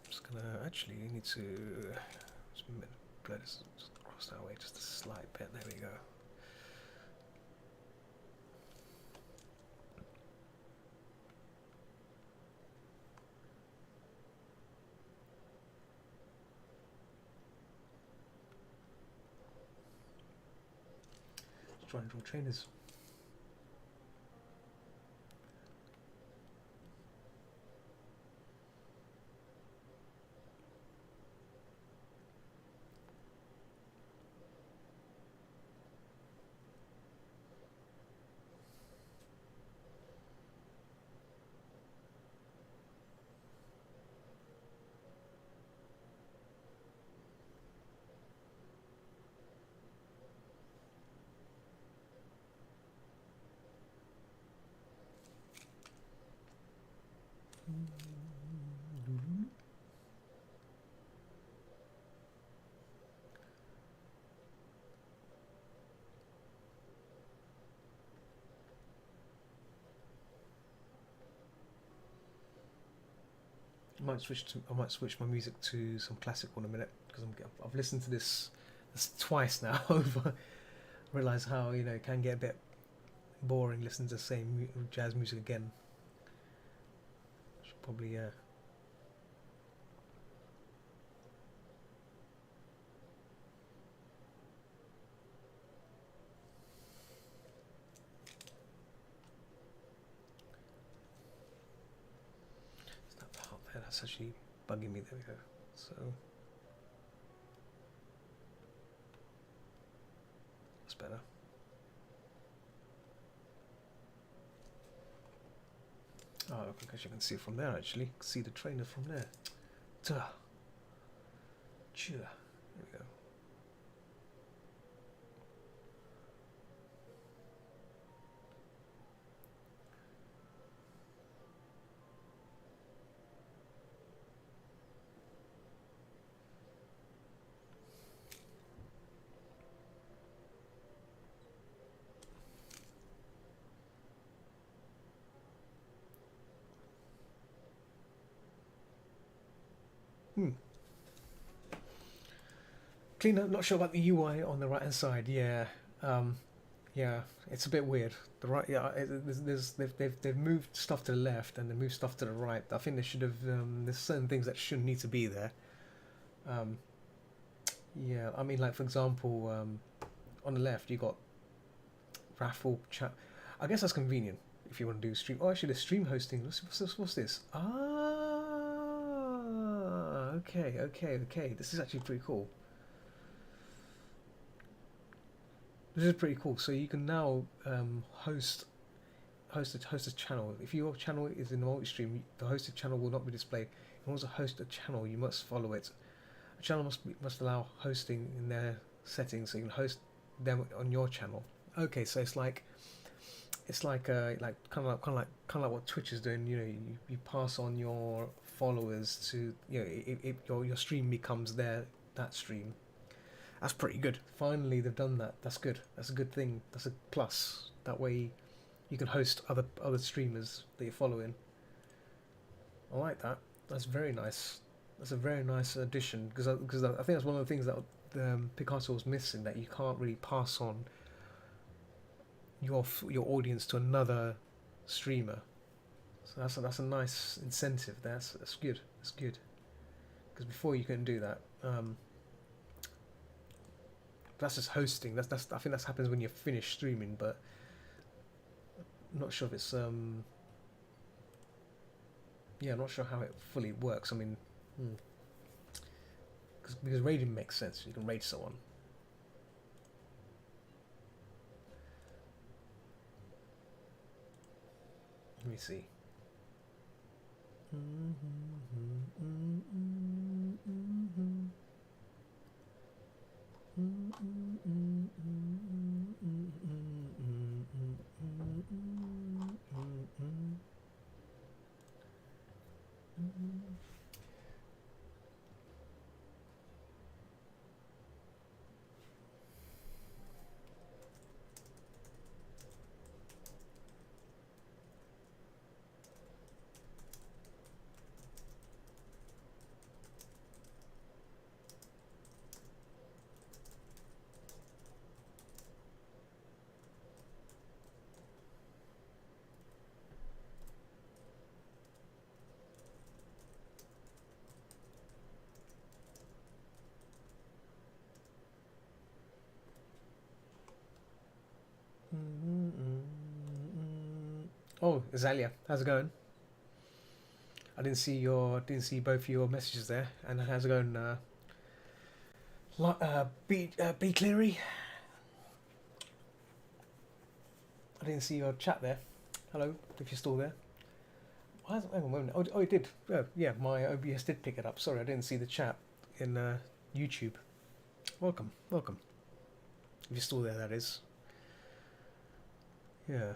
I'm just gonna actually need to just cross that way just a slight bit. There we go. Try and draw trainers. I might switch my music to some classical in a minute because I've listened to this twice now. Over realize how it can get a bit boring listening to the same jazz music again. Should probably It's that part there that's actually bugging me. There we go. So that's better. Oh, I guess you can see from there actually. See the trainer from there. Tuh. There we go. Clean up. Not sure about the UI on the right hand side. Yeah, yeah, it's a bit weird. The right, yeah, they've moved stuff to the left and they moved stuff to the right. I think they should have. There's certain things that shouldn't need to be there. Um, yeah, I mean, like for example, on the left you got raffle chat. I guess that's convenient if you want to do stream. Oh, actually, the stream hosting. What's this? What's this? Ah, okay, okay, okay. This is actually pretty cool. This is pretty cool. So you can now host a channel. If your channel is in the multi-stream, the hosted channel will not be displayed. In order to host a channel, you must follow it. A channel must allow hosting in their settings, so you can host them on your channel. Okay, so it's like kind of like what Twitch is doing. You pass on your followers to your stream becomes that stream. That's pretty good. Finally, they've done that. That's good. That's a good thing. That's a plus. That way, you can host other streamers that you're following. I like that. That's very nice. That's a very nice addition because I think that's one of the things that Picasso was missing, that you can't really pass on your audience to another streamer. So that's a nice incentive. That's good. That's good. Because before you couldn't do that. That's just hosting. I think that happens when you're finished streaming, but I'm not sure if it's I'm not sure how it fully works. I mean, because raiding makes sense. You can raid someone. Let me see. Oh, Azalea, how's it going? I didn't see both your messages there. And how's it going? B Cleary. I didn't see your chat there. Hello, if you're still there. Hang on a moment. Oh, it did. Oh, yeah, my OBS did pick it up. Sorry, I didn't see the chat in YouTube. Welcome, welcome. If you're still there, that is. Yeah.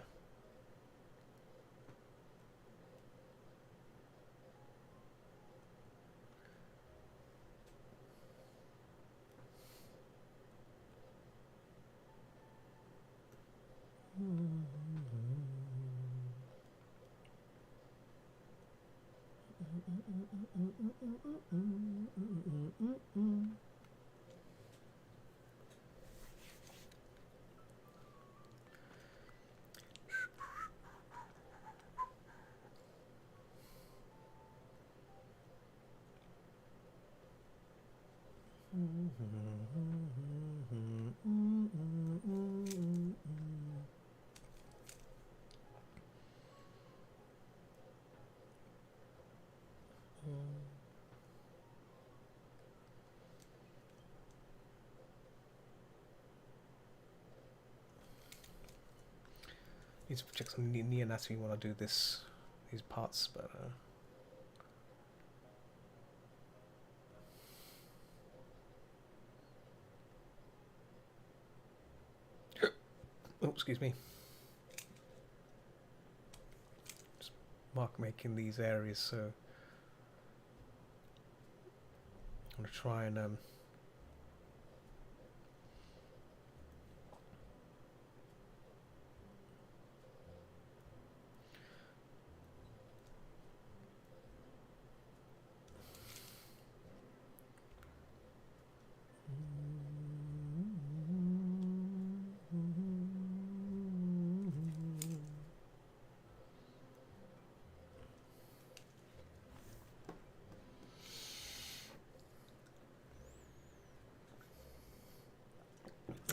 Need to check some knee anatomy when I do these parts, but oh, excuse me. Just making these areas, so I'm gonna try and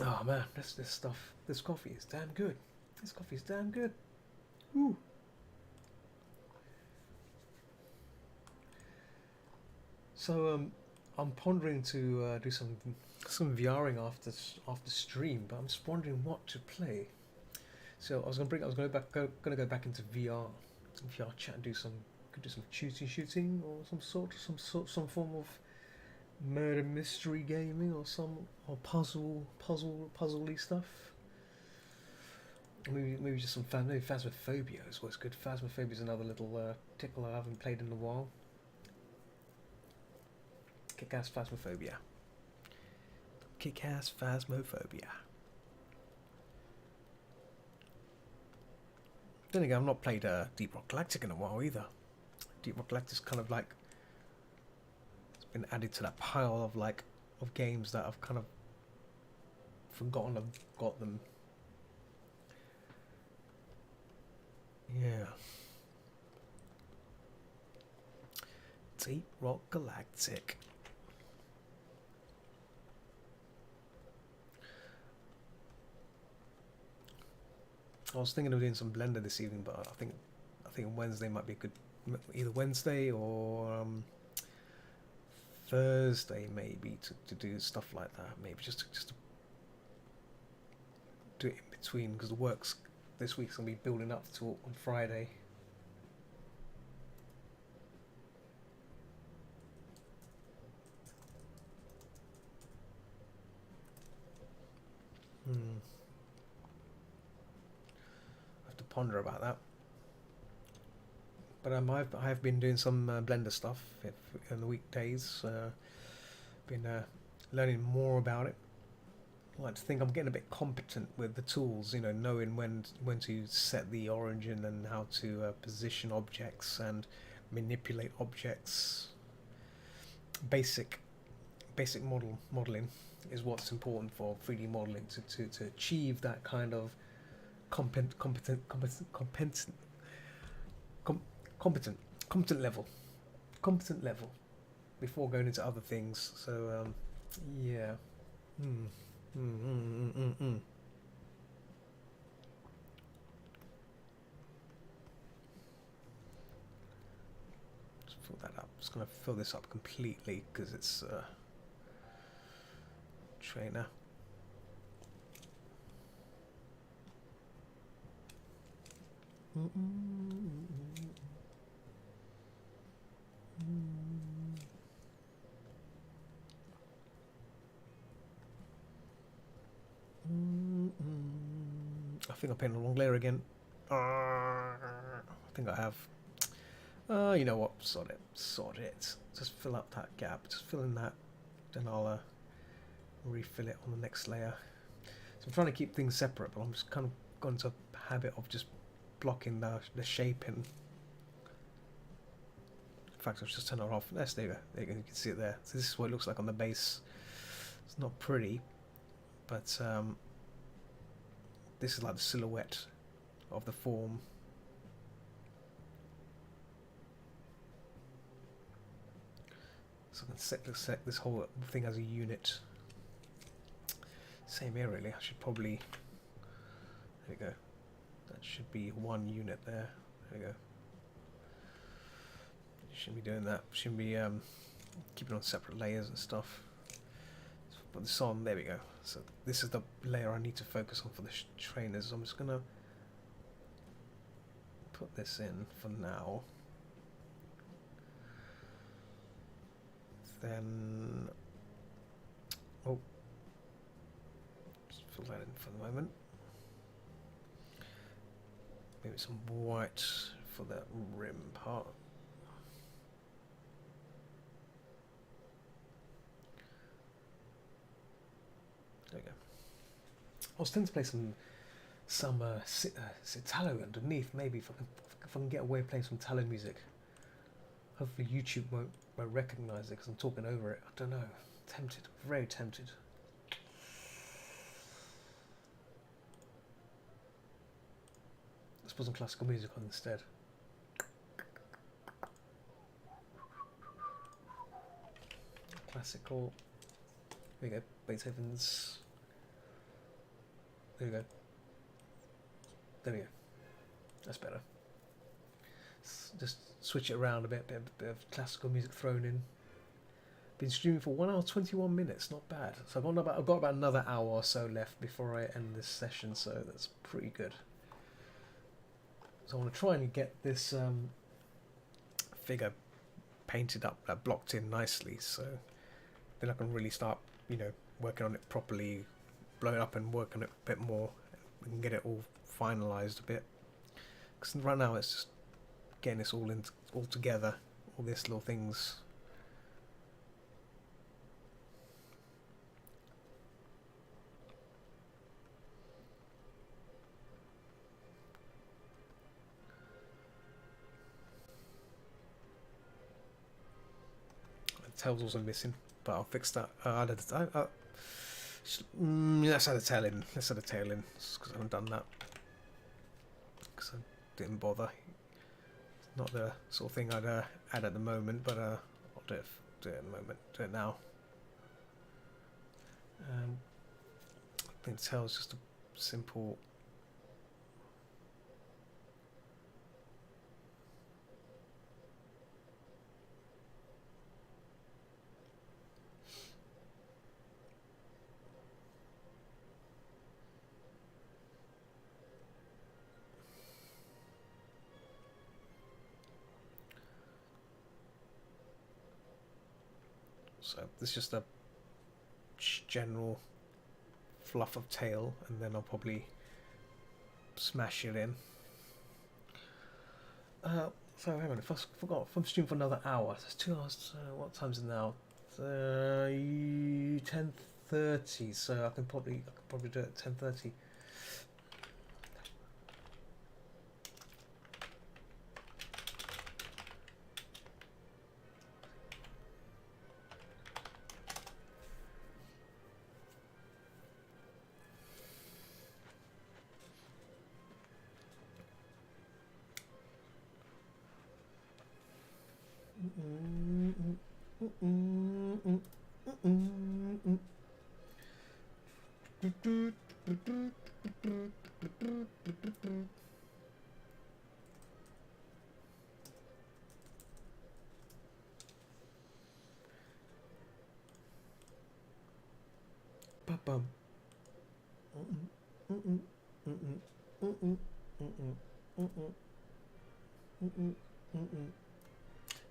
oh man, this coffee is damn good. This coffee is damn good. Ooh. So I'm pondering to do some VRing after stream, but I'm just wondering what to play. So I was gonna go back into VR chat and do some shooting or some form of murder mystery gaming or puzzly stuff. Maybe just some maybe Phasmophobia is what's good. Phasmophobia is another little tickle I haven't played in a while. Kick-ass Phasmophobia. Kick-ass Phasmophobia. Then again, I've not played Deep Rock Galactic in a while either. Deep Rock Galactic's kind of like it's been added to that pile of games that I've kind of forgotten I've got them. Yeah. Deep Rock Galactic. I was thinking of doing some Blender this evening, but I think Wednesday might be a good, either Wednesday or Thursday maybe to do stuff like that. Maybe just to do it in between, because the work's this week's gonna be building up to on Friday. I have to ponder about that. But I have been doing some Blender stuff in the weekdays. Been learning more about it. I like to think I'm getting a bit competent with the tools. You know, knowing when to set the origin and how to position objects and manipulate objects. Basic modeling is what's important for 3D modeling to achieve that kind of competent level before going into other things. So yeah. Just fill that up. Just gonna fill this up completely because it's trainer. I think I'm painting the wrong layer again. I think I have. You know what? Sod it. Just fill up that gap. Just fill in that. Then I'll refill it on the next layer. So I'm trying to keep things separate, but I'm just kind of gone into a habit of just blocking the shaping. In fact, I'll just turn it off. There you go. There you can see it there. So this is what it looks like on the base. It's not pretty, but this is like the silhouette of the form. So I can set this whole thing as a unit. Same here really. I should probably, there we go. That should be one unit there. There we go. Shouldn't be doing that. Shouldn't be keeping on separate layers and stuff. So put this on. There we go. So this is the layer I need to focus on for the trainers. I'm just gonna put this in for now. Then, oh, just fill that in for the moment. Maybe some white for that rim part. There we go. I was tempted to play some Italo underneath, maybe if I can get away playing some Italo music. Hopefully YouTube won't recognise it because I'm talking over it. I don't know. Tempted, very tempted. Let's put some classical music on instead. Classical. There we go. Beethoven's. There we go. There we go. That's better. Just switch it around a bit of classical music thrown in. Been streaming for 1 hour 21 minutes, not bad. So I've got about another hour or so left before I end this session, so that's pretty good. So I want to try and get this figure painted up, blocked in nicely, so then I can really start, working on it properly, blow it up and work on it a bit more. We can get it all finalised a bit. Because right now it's just getting this all together, all these little things. The tail's also missing, but I'll fix that. Let's add the tail in. Let's add the tail in, because I haven't done that. Because I didn't bother. Not the sort of thing I'd add at the moment, but I'll do it in a moment. Do it now. I think the tail is just a simple. So this is just a general fluff of tail, and then I'll probably smash it in. So hang on, if I forgot, if I'm streaming for another hour, so it's 2 hours. What time is it now? 10:30. So I can probably do it at 10:30.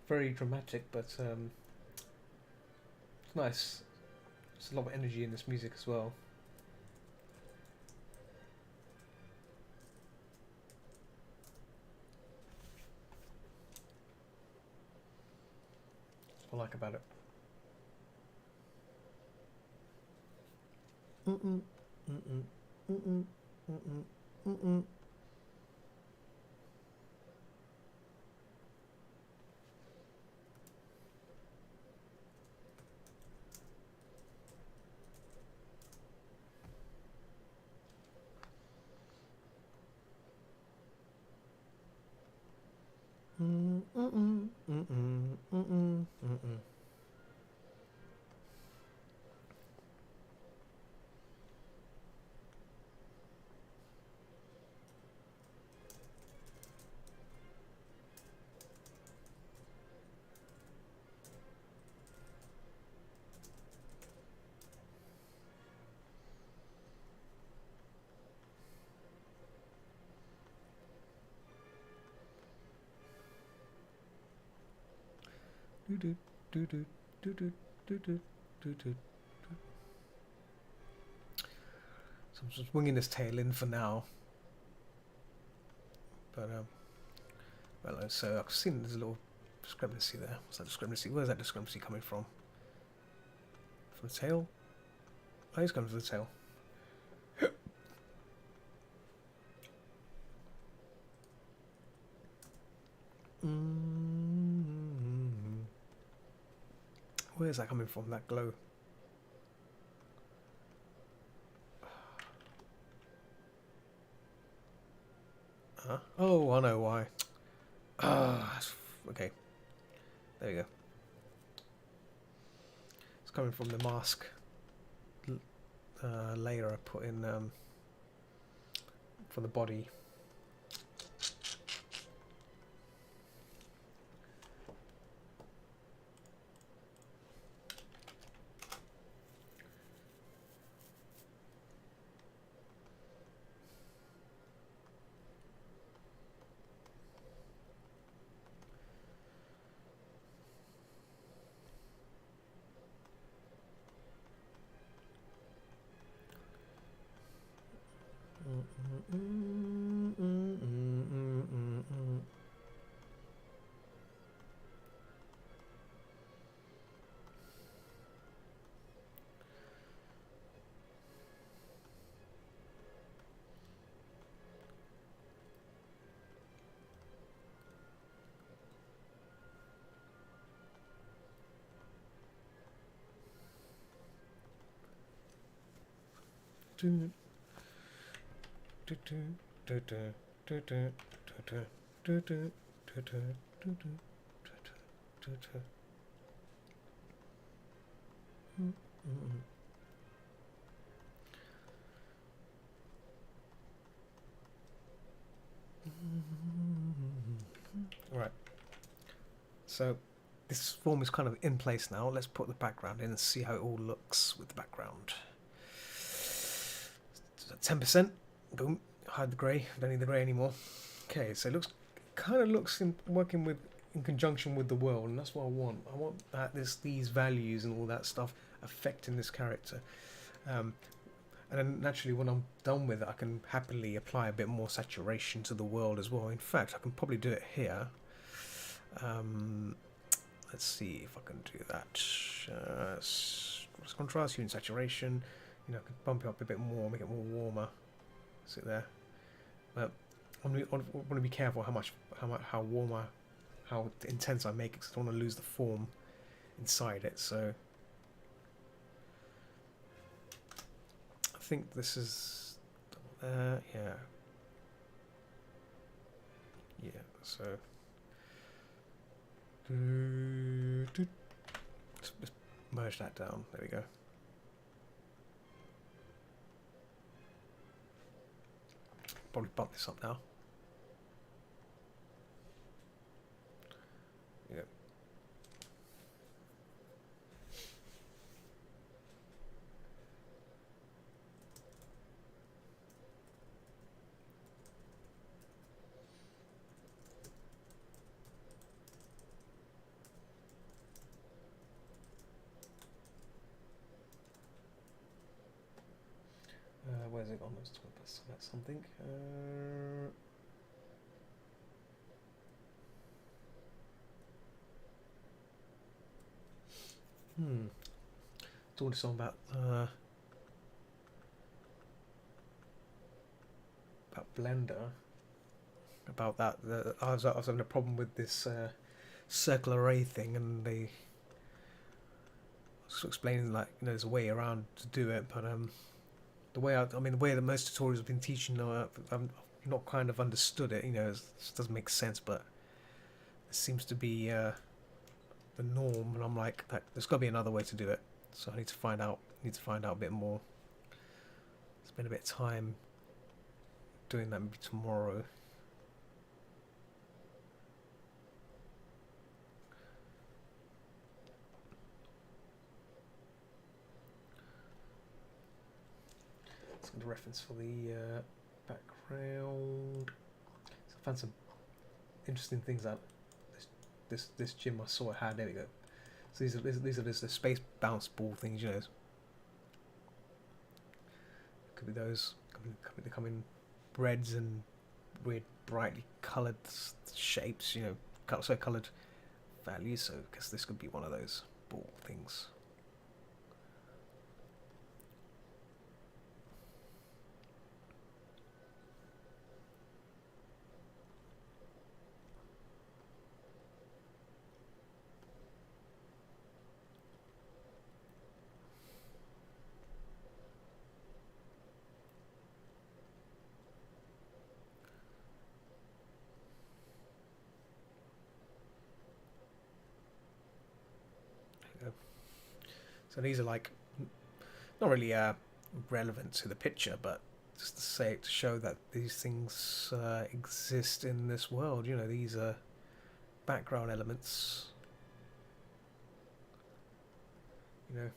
Very dramatic, but it's nice. There's a lot of energy in this music as well. That's what I like about it. So I'm just winging this tail in for now. But well, so I've seen there's a little discrepancy there. What's that discrepancy? Where's that discrepancy coming from? From the tail? Oh, it's coming from the tail. Where's that coming from? That glow. Huh? Oh, I know why. Okay. There we go. It's coming from the mask layer I put in for the body. Right. So this form is kind of in place now. Let's put the background in and see how it all looks with the background. 10%. Boom. Hide the grey. Don't need the grey anymore. Okay, so it looks kind of looks in working with in conjunction with the world, and that's what I want. I want that these values and all that stuff affecting this character. And then naturally, when I'm done with it, I can happily apply a bit more saturation to the world as well. In fact, I can probably do it here. Let's see if I can do that. Contrast, hue and saturation. You know, I can bump it up a bit more, make it more warmer. See it there. But I want to be careful how warmer, how intense I make it, because I don't want to lose the form inside it. So I think this is yeah. So let's merge that down. There we go. Probably bump this up now. Yeah. Where's it gone? Let's select something. Talking to someone about Blender. About that, I was having a problem with this circle array thing, and they was explaining like there's a way around to do it, but the way the way that most tutorials have been teaching, I've not kind of understood it. It doesn't make sense, but it seems to be the norm, and I'm like, there's got to be another way to do it. So I need to find out. A bit more. Spend a bit of time doing that maybe tomorrow. Let's get a reference for the background. So I found some interesting things out. This gym I saw it had. There we go. So these are just the space bounce ball things, you know. Could be those. They come in reds and weird, brightly coloured shapes, you know, so coloured values. So I guess this could be one of those ball things. So these are like not really relevant to the picture, but just to show that these things exist in this world. You know, these are background elements. You know,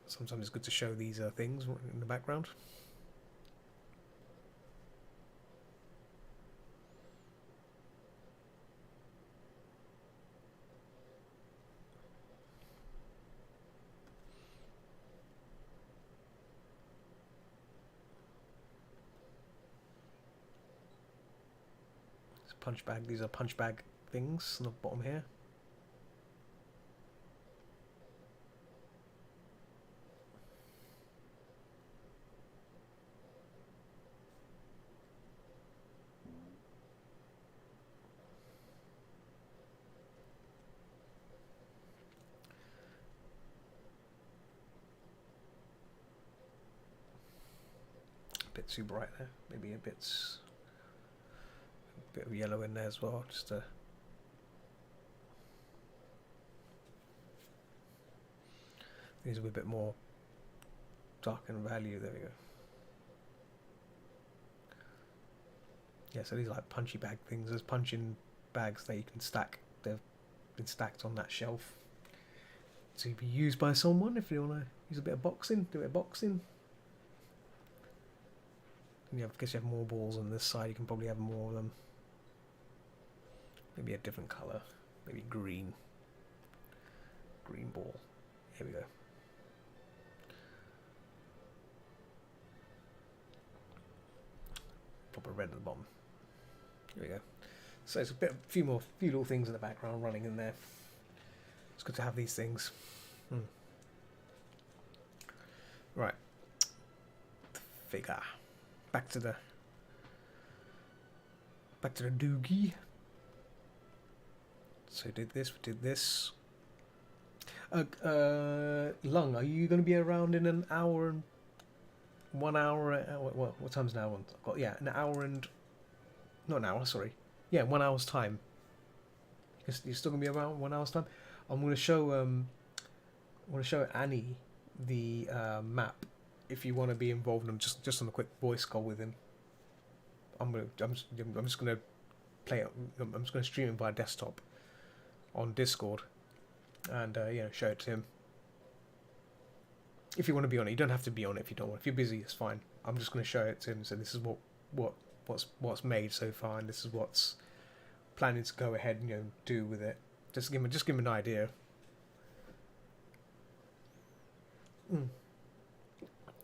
sometimes it's good to show these things in the background. Punch bag. These are punch bag things on the bottom here. A bit too bright there. Maybe a bit of yellow in there as well, just to these are a bit more dark in value. There we go. Yeah, so these are like punchy bag things. There's punching bags that you can stack. They've been stacked on that shelf to be used by someone if you want to use a bit of boxing, do a bit of boxing. And yeah, I guess you have more balls on this side. You can probably have more of them. Maybe a different colour. Maybe green. Green ball. Here we go. Pop a red at the bottom. Here we go. So it's a few little things in the background running in there. It's good to have these things. Right. The figure. Back to the doogie. So we did this. Lung, are you going to be around in an hour and 1 hour? What time's now? I've got an hour and not an hour. Sorry, 1 hour's time. You're still going to be around 1 hour's time. I'm going to show Annie the map if you want to be involved. I'm just on a quick voice call with him. I'm just going to play it. I'm just going to stream it via desktop on Discord, and show it to him. If you want to be on it, you don't have to be on it if you don't want. If you're busy, it's fine. I'm just going to show it to him and say this is what's made so far, and this is what's planning to go ahead and do with it. Just give him an idea.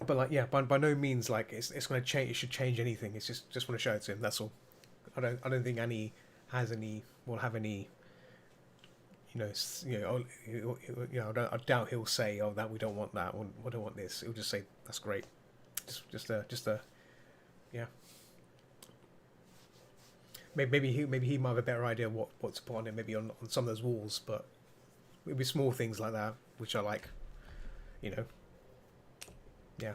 But by no means it's going to change. It should change anything. It's just want to show it to him. That's all. I don't think Annie will have any. I doubt he'll say, "Oh, that we don't want that. We don't want this." He'll just say, "That's great." Maybe he might have a better idea what to put on it. Maybe on some of those walls, but it'll be small things like that, which I like. Yeah. I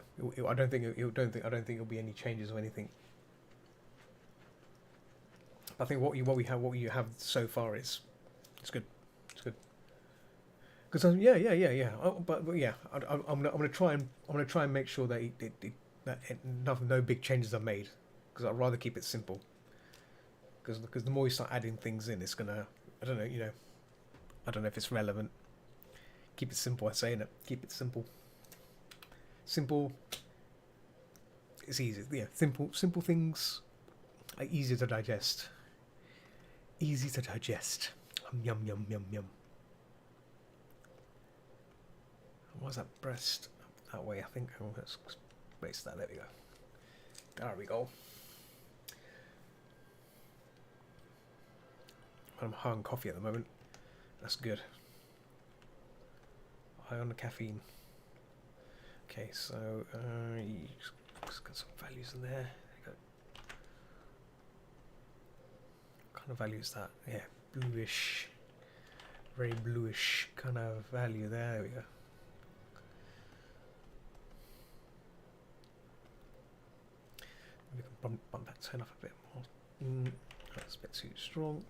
don't think there'll be any changes or anything. I think what you have so far is it's good. Because I'm gonna try and make sure that no big changes are made. Because I'd rather keep it simple. Because the more you start adding things in, it's gonna I don't know if it's relevant. Keep it simple. I say it. Keep it simple. Simple. It's easy. Yeah, simple things are easier to digest. Easy to digest. Yum yum yum yum. What's that breast? That way, I think. Oh, let's place that. There we go. There we go. I'm high on coffee at the moment. That's good. High on the caffeine. Okay, so you just got some values in there. There you go. What kind of value is that? Yeah, bluish, very bluish kind of value there. There we go. We can bump that tone up a bit more. That's a bit too strong.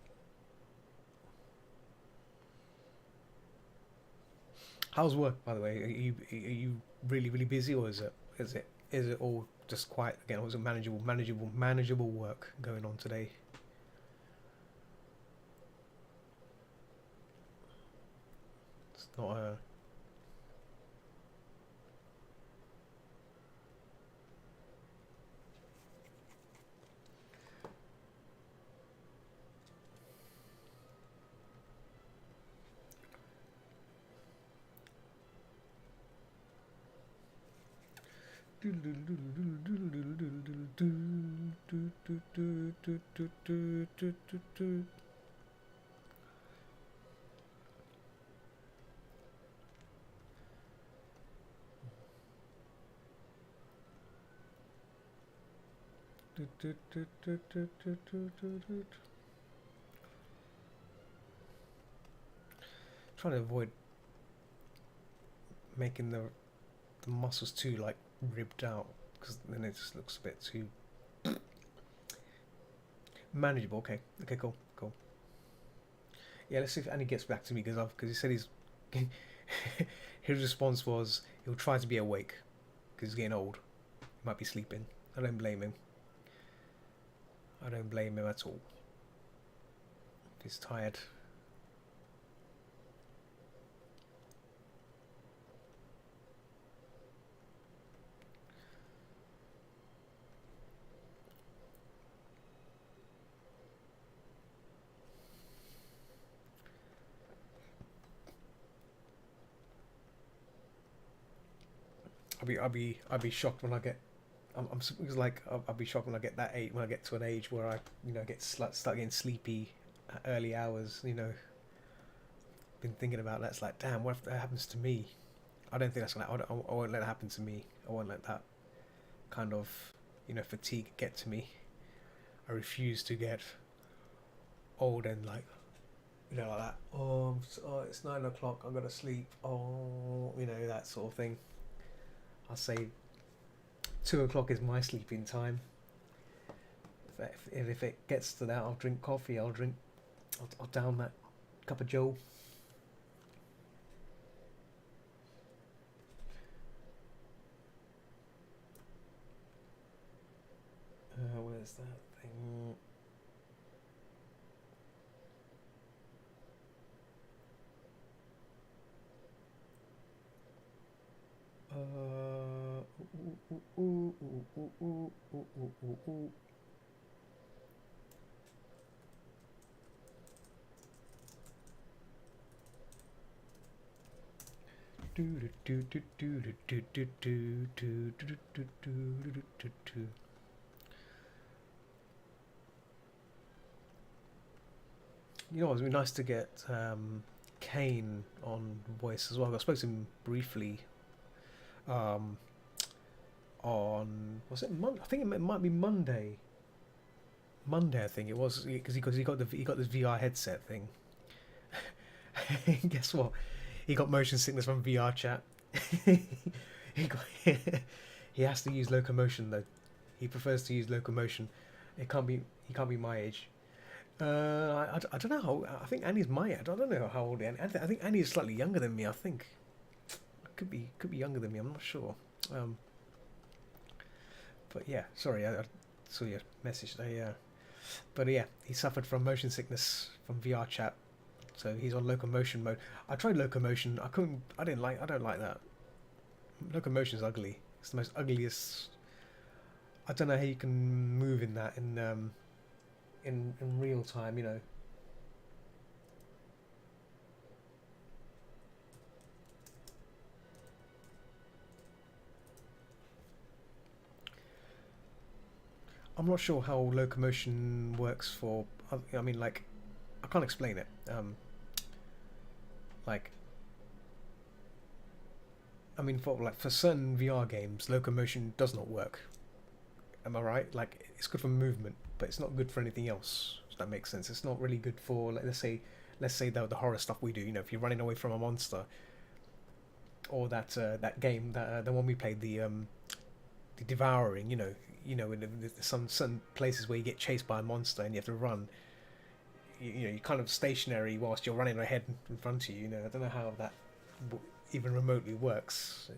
How's work, by the way? Are you really busy, or is it all just quiet again? Or is it manageable work going on today? It's not a. Trying to avoid making the muscles too like ribbed out, because then it just looks a bit too manageable. Okay, cool. Yeah, let's see if Annie gets back to me, because he said he's his response was he'll try to be awake because he's getting old. He might be sleeping. I don't blame him. I don't blame him at all. If he's tired. I'll be shocked when I get. It's like I'll be shocked when I get that age. When I get to an age where I start getting sleepy at early hours. Been thinking about that. It's like, damn, what if that happens to me? I don't think that's gonna. I won't let it happen to me. I won't let that kind of fatigue get to me. I refuse to get old and like that. Oh, it's 9 o'clock. I'm gonna sleep. Oh, that sort of thing. I'll say 2 o'clock is my sleeping time. If it gets to that, I'll drink coffee. I'll down that cup of Joe. Where's that thing? It would be nice to get Kane on voice as well. I spoke to him briefly on was it Monday? I think it might be Monday. I think it was, because he got this VR headset thing. Guess what? He got motion sickness from VR chat. He has to use locomotion though. He prefers to use locomotion. He can't be my age. I don't know how. I think Annie's my age. I don't know how old Annie. I think Annie is slightly younger than me. I think could be younger than me. I'm not sure. But yeah, sorry, I saw your message there. But yeah, he suffered from motion sickness from VR chat, so he's on locomotion mode. I tried locomotion. I couldn't. I don't like that. Locomotion's ugly. It's the most ugliest. I don't know how you can move in that in real time. I'm not sure how locomotion works for. I mean, like, I can't explain it. Like, I mean, for certain VR games, locomotion does not work. Am I right? Like, it's good for movement, but it's not good for anything else. If that makes sense. It's not really good for, like, let's say the horror stuff we do. You know, if you're running away from a monster, or that game that the one we played, the Devouring. There's some certain places where you get chased by a monster and you have to run. You're kind of stationary whilst you're running ahead in front of you. I don't know how that even remotely works.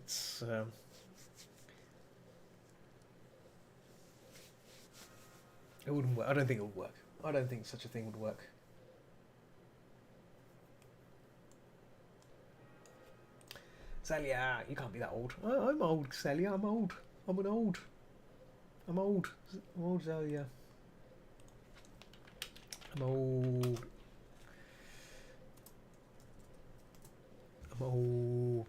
It wouldn't work. I don't think it would work. I don't think such a thing would work. Celia, you can't be that old. I'm old, Celia. I'm old. I'm an old. I'm old. I'm old, Celia. I'm old. I'm old.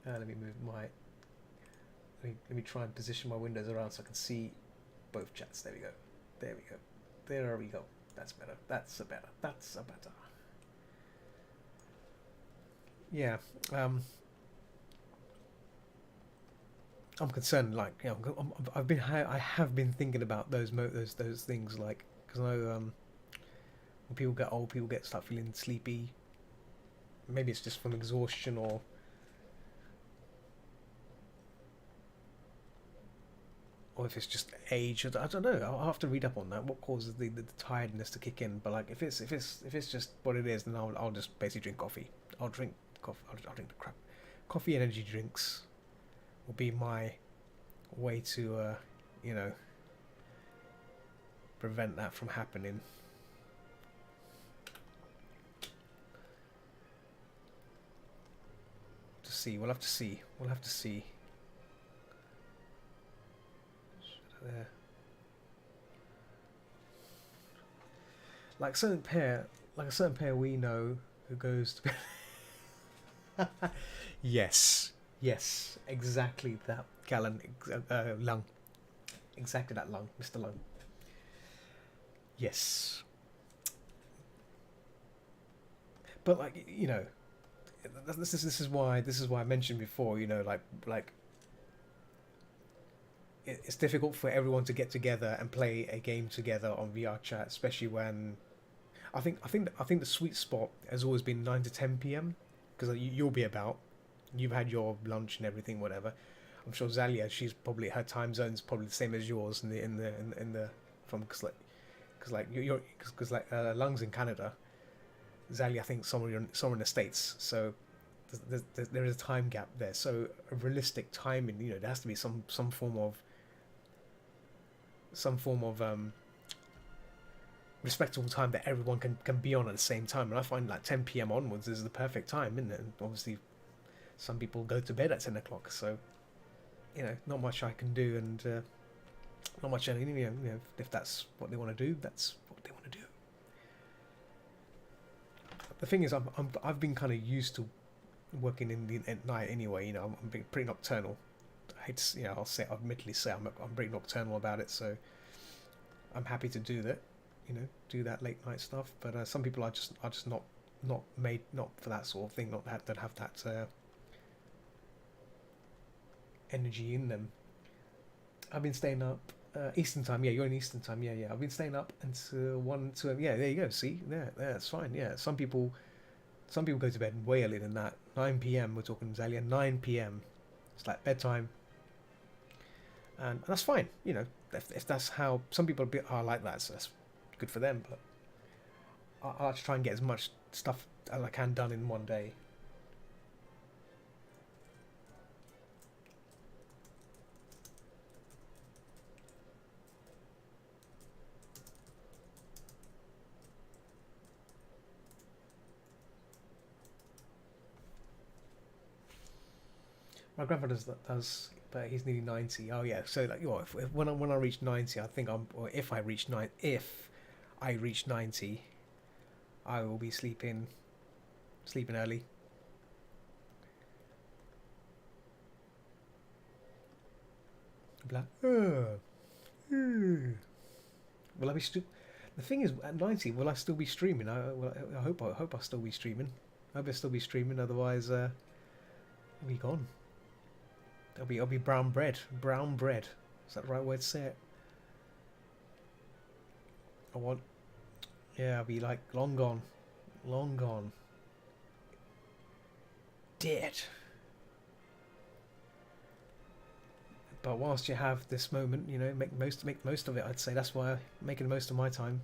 Let me move my. Let me try and position my windows around so I can see both chats. There we go. There we go. There we go. That's better. That's a better. That's a better. Yeah. I'm concerned. Like, I have been thinking about those things. Like, because I know when people get old, people start feeling sleepy. Maybe it's just from exhaustion or if it's just age. I don't know. I'll have to read up on that. What causes the tiredness to kick in? But like, if it's just what it is, then I'll just basically drink coffee. I'll drink coffee. I'll drink the crap. Coffee, energy drinks will be my way to prevent that from happening. To see, we'll have to see. We'll have to see. There. Like a certain pair we know who goes to yes, exactly that. Gallen, Lung, exactly that. Lung, Mr. Lung. Yes, but like, this is why I mentioned before. Like it's difficult for everyone to get together and play a game together on VR chat, especially when I think the sweet spot has always been 9 to 10 p.m. because you'll be about, you've had your lunch and everything, whatever. I'm sure Zalia, she's probably, her time zone's probably the same as yours in the from because Lungs in Canada, Zalia I think somewhere in the States, so there is a time gap there. So a realistic timing, there has to be some form of respectable time that everyone can be on at the same time. And I find like 10 p.m. onwards is the perfect time, isn't it? And obviously some people go to bed at 10 o'clock, so not much I can do, and not much anything. If that's what they want to do, that's what they want to do. The thing is, I've been kind of used to working at night anyway. I'm being pretty nocturnal. I hate to, I'll admittedly say I'm pretty nocturnal about it, so I'm happy to do that. Do that late night stuff. But some people are just not made, not for that sort of thing. Not that don't have that energy in them. I've been staying up Eastern time. Yeah, you're in Eastern time. Yeah. I've been staying up until 1, 2. Yeah, there you go. See, there, that's fine. Yeah, some people go to bed way earlier than that. 9 p.m. We're talking Zalia. 9 p.m. It's like bedtime, and that's fine. If that's how some people are like that, so that's good for them. But I like to try and get as much stuff as I can done in one day. My grandfather does, but he's nearly 90. Oh yeah, so like, when I reach 90, I think or if I reach 90, I will be sleeping early. I'll be like, oh, will I be the thing is, at 90, will I still be streaming? I hope I'll still be streaming. I hope I'll still be streaming. Otherwise, I'll be gone. I'll be brown bread. Brown bread. Is that the right word to say it? Yeah, I'll be like long gone, dead. But whilst you have this moment, you know, make most of it. I'd say that's why I'm making the most of my time.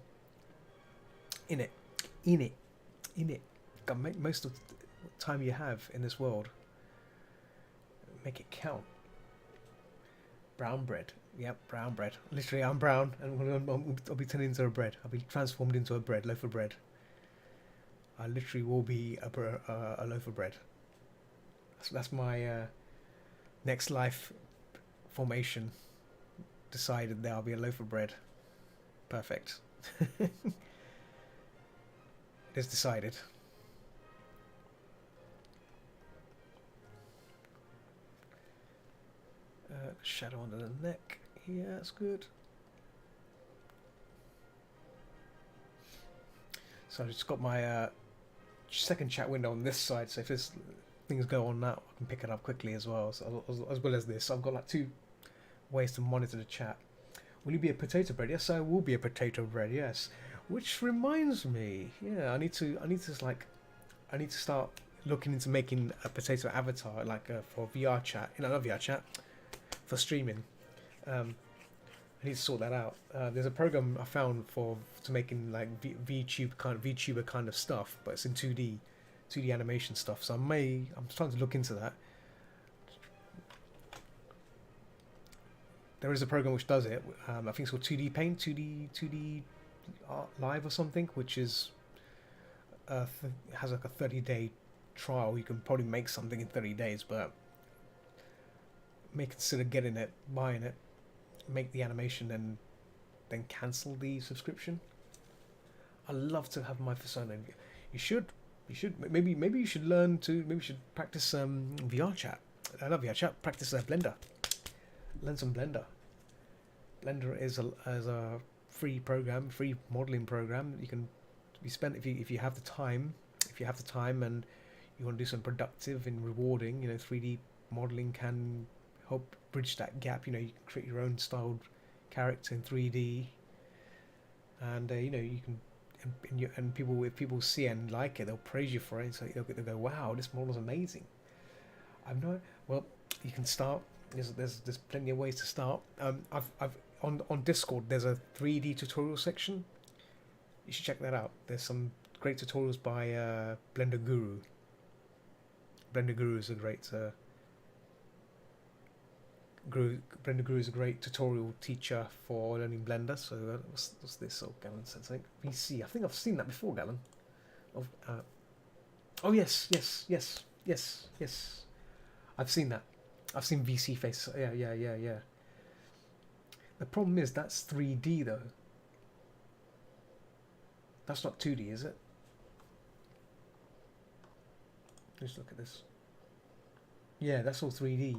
In it. Gotta make most of the time you have in this world. Make it count. Brown bread. Yep, brown bread. Literally, I'm brown, and I'll be turned into a bread. I'll be transformed into a loaf of bread. I literally will be a loaf of bread. That's my next life formation. Decided that I'll be a loaf of bread. Perfect. It is decided. Shadow under the neck. Yeah, that's good. So I just got my second chat window on this side. So if there's things go on now, I can pick it up quickly as well. So as well as this, I've got like 2 ways to monitor the chat. Will you be a potato bread? Yes, I will be a potato bread. Yes. Which reminds me, yeah, I need to start looking into making a potato avatar, like for VR chat. You know, not VR chat, for streaming. I need to sort that out. There's a program I found to making like VTuber kind of stuff, but it's in 2D animation stuff. So I'm trying to look into that. There is a program which does it. I think it's called 2D Paint, 2D Art Live or something, which is has like a 30-day trial. You can probably make something in 30 days, but may consider getting it, buying it, make the animation, and then cancel the subscription. I love to have my persona. You should. Maybe you should learn to. Maybe you should practice VR chat. I love VR chat. Practice Blender. Learn some Blender. Blender is a free program, free modeling program. You can be spent if you have the time. If you have the time and you want to do something productive and rewarding, 3D modeling can help bridge that gap. You can create your own styled character in 3D, and you can. And if people see and like it, they'll praise you for it. So they'll go, "Wow, this model's amazing." Well, you can start. There's plenty of ways to start. I've on Discord. There's a 3D tutorial section. You should check that out. There's some great tutorials by Blender Guru. Blender Guru is a great. Blender Guru is a great tutorial teacher for learning Blender. So what's this? Oh, Galen said something. VC. I think I've seen that before, Galen. Oh yes. I've seen that. I've seen VC face. Yeah. The problem is that's 3D though. That's not 2D, is it? Just look at this. Yeah, that's all 3D.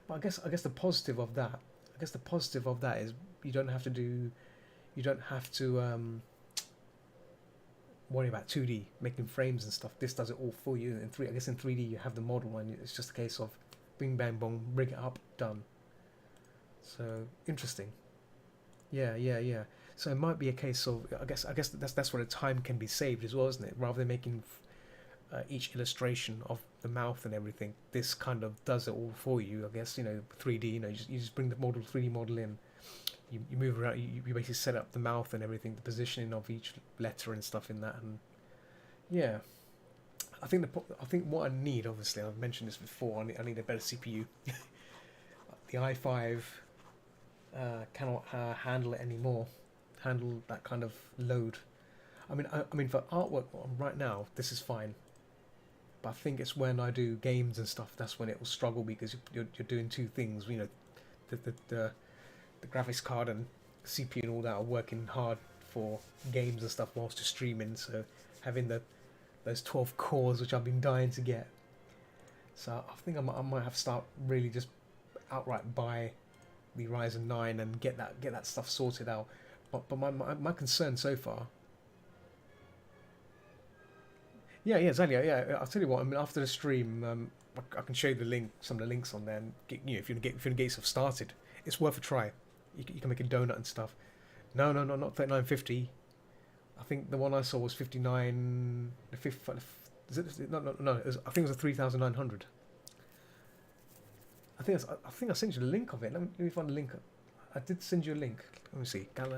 But I guess the positive of that, is you don't have to worry about 2D making frames and stuff. This does it all for you. In 3D you have the model and it's just a case of bing bang bong, rig it up, done. So interesting. Yeah. So it might be a case of I guess that's where the time can be saved as well, isn't it? Rather than making each illustration of the mouth and everything, this kind of does it all for you. I guess 3D. You just bring the 3D model in. You move around. You basically set up the mouth and everything, the positioning of each letter and stuff in that. And yeah, I think what I need, obviously, I've mentioned this before. I need a better CPU. The i5 cannot handle it anymore. Handle that kind of load. I mean, for artwork right now, this is fine. But I think it's when I do games and stuff, that's when it will struggle because you're doing two things. The graphics card and CPU and all that are working hard for games and stuff whilst you're streaming. So having those 12 cores, which I've been dying to get, So I think I might have to start really just outright buy the Ryzen 9 and get that stuff sorted out. But my concern so far. Yeah, exactly. Yeah, I'll tell you what. I mean, after the stream, I can show you the link, some of the links on there, and get, if you want to get yourself started, it's worth a try. You can make a donut and stuff. No, not 3950. I think the one I saw was 59. The fifth. Is it, no. I think it was a 3900. I think I sent you the link of it. Let me find the link. I did send you a link. Let me see. Let's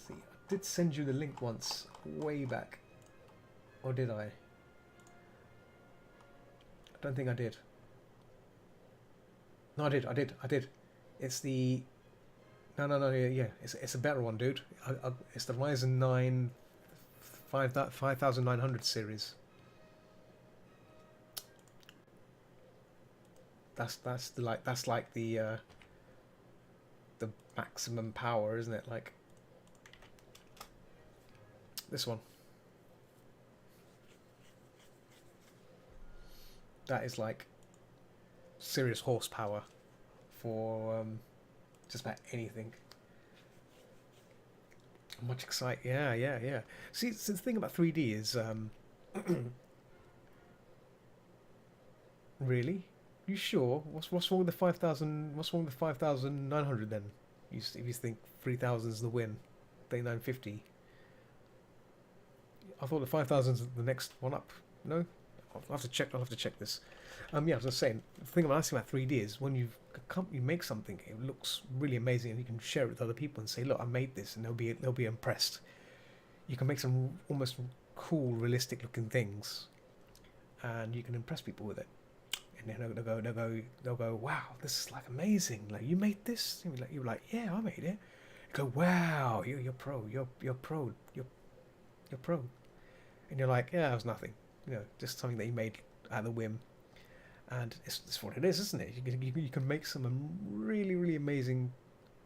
see. I did send you the link once, way back. Or did I? I don't think I did. No, I did. It's the... No, yeah. It's a better one, dude. It's the Ryzen 9 5900 series. That's like the maximum power, isn't it? Like this one. That is like serious horsepower for just about anything. Much excite. Yeah. See, the thing about 3D is really. You sure? What's wrong with the 5,000? What's wrong with the 5,900 then? If you think 3,000 is the win, 3,950. I thought the 5,000 is the next one up. No, I'll have to check. I'll have to check this. Yeah, as I was saying, the thing I'm asking about 3D is when you make something, it looks really amazing, and you can share it with other people and say, "Look, I made this," and they'll be impressed. You can make some almost cool, realistic looking things, and you can impress people with it. And then they'll go, wow, this is like amazing. Like, you made this? You're like, yeah, I made it. You go, wow, you're pro, you're pro, you're pro. And you're like, yeah, it was nothing. Just something that you made at the whim. And it's what it is, isn't it? You can make some really, really amazing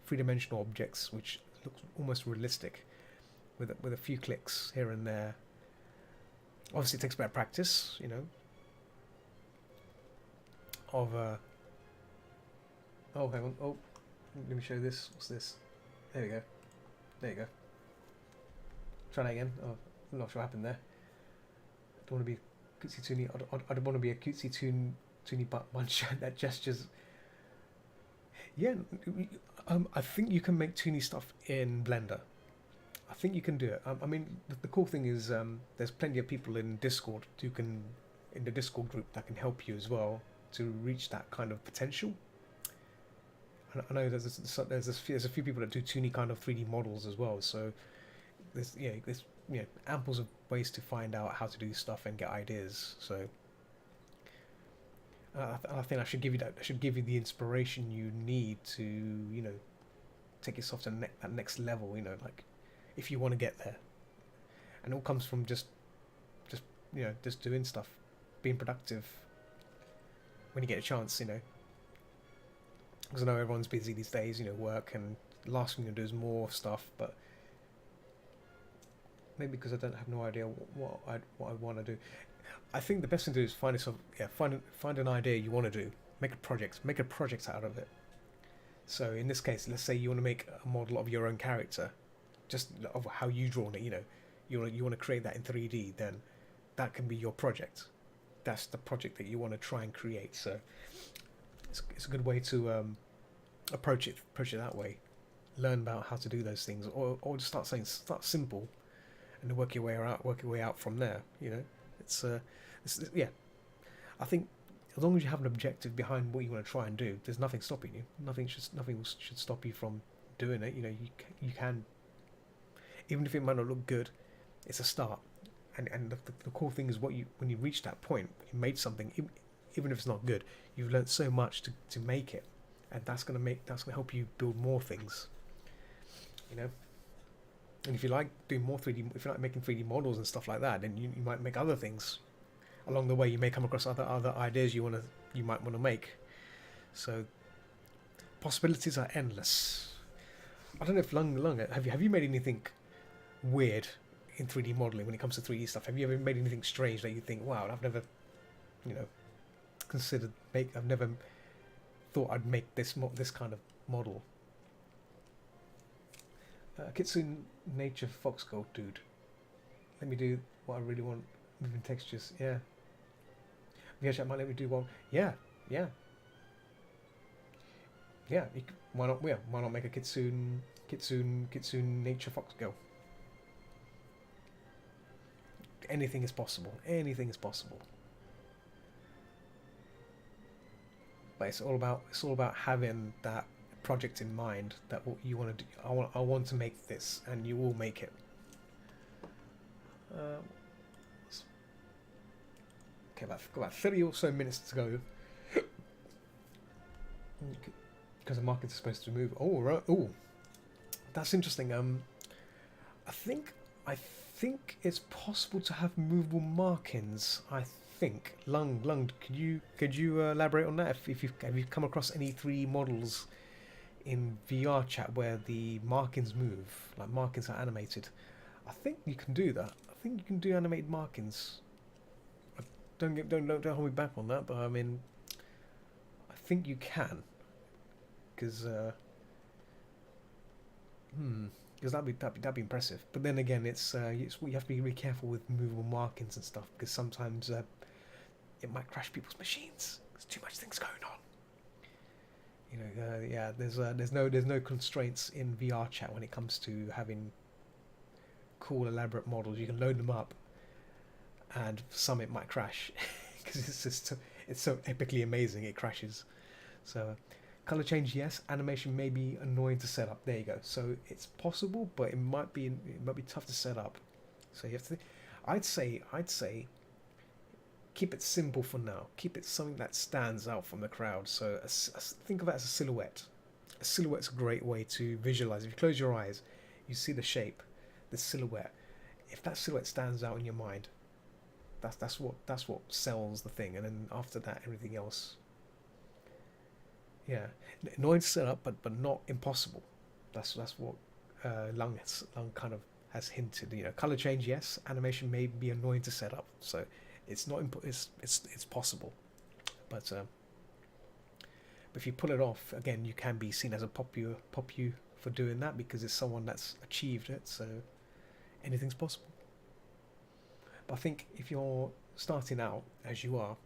three-dimensional objects which look almost realistic with a few clicks here and there. Obviously, it takes a bit of practice, of oh, hang on. Oh, let me show you this. What's this? There you go. Try that again. Oh, I'm not sure what happened there. I don't want to be cutesy toony. I don't want to be a cutesy toony bunch that gestures. Yeah, I think you can make toony stuff in Blender. I think you can do it. I mean, the cool thing is there's plenty of people in Discord in the Discord group that can help you as well to reach that kind of potential. I know there's a few people that do toony kind of 3D models as well. So there's amples of ways to find out how to do stuff and get ideas. So I think I should give you that. I should give you the inspiration you need to take yourself to that next level. Like if you want to get there, and it all comes from just doing stuff, being productive when you get a chance, because I know everyone's busy these days, work, and the last thing you do is more stuff, but maybe because I don't have no idea what I want to do. I think the best thing to do is find an idea you want to do, make a project out of it. So in this case, let's say you want to make a model of your own character, just of how you drawn it, you want to create that in 3D, then that can be your project. That's the project that you want to try and create. So it's a good way to approach it that way. Learn about how to do those things, or just start simple, and then work your way out from there. It's I think as long as you have an objective behind what you want to try and do, there's nothing stopping you. Nothing should stop you from doing it. You can, even if it might not look good, it's a start. And the cool thing is when you reach that point, you made something, even if it's not good, you've learned so much to make it, and that's gonna help you build more things. And if you like doing more 3D, if you like making 3D models and stuff like that, then you might make other things along the way. You may come across other ideas you might want to make. So possibilities are endless. I don't know if Lung, have you made anything weird in 3D modeling when it comes to 3D stuff? Have you ever made anything strange that you think, wow, I've never, you know, considered make? I've never thought I'd make this this kind of model. Kitsune Nature Fox Gold, dude. Let me do what I really want. Moving textures, yeah. VHat might let me do one. Yeah, yeah, yeah. Why not? Yeah, why not make a Kitsune Nature Fox Girl? Anything is possible. Anything is possible. But it's all about having that project in mind, that what you want to do. I want to make this, and you will make it. Okay, about 30 or so minutes to go. Because the markets are supposed to move. Oh, right. Oh, that's interesting. I think it's possible to have movable markings. I think. Lung, could you elaborate on that? If have you come across any 3D models in VR chat where the markings move, like markings are animated? I think you can do that. I think you can do animated markings. Don't hold me back on that, but I mean, I think you can, because that'd be impressive. But then again, you have to be really careful with movable markings and stuff, because sometimes it might crash people's machines. There's too much things going on. You know, yeah. There's no constraints in VR chat when it comes to having cool elaborate models. You can load them up, and some it might crash because it's so epically amazing it crashes. So color change, yes. Animation may be annoying to set up. There you go. So it's possible, but it might be tough to set up. So you have to. I'd say keep it simple for now. Keep it something that stands out from the crowd. So think of it as a silhouette. A silhouette's a great way to visualize. If you close your eyes, you see the shape, the silhouette. If that silhouette stands out in your mind, that's what sells the thing. And then after that, everything else. Yeah, annoying to set up, but not impossible. That's what Lung kind of has hinted. You know, color change, yes. Animation may be annoying to set up, so it's not it's possible. But if you pull it off, again, you can be seen as a pop you for doing that, because it's someone that's achieved it. So anything's possible. But I think if you're starting out as you are,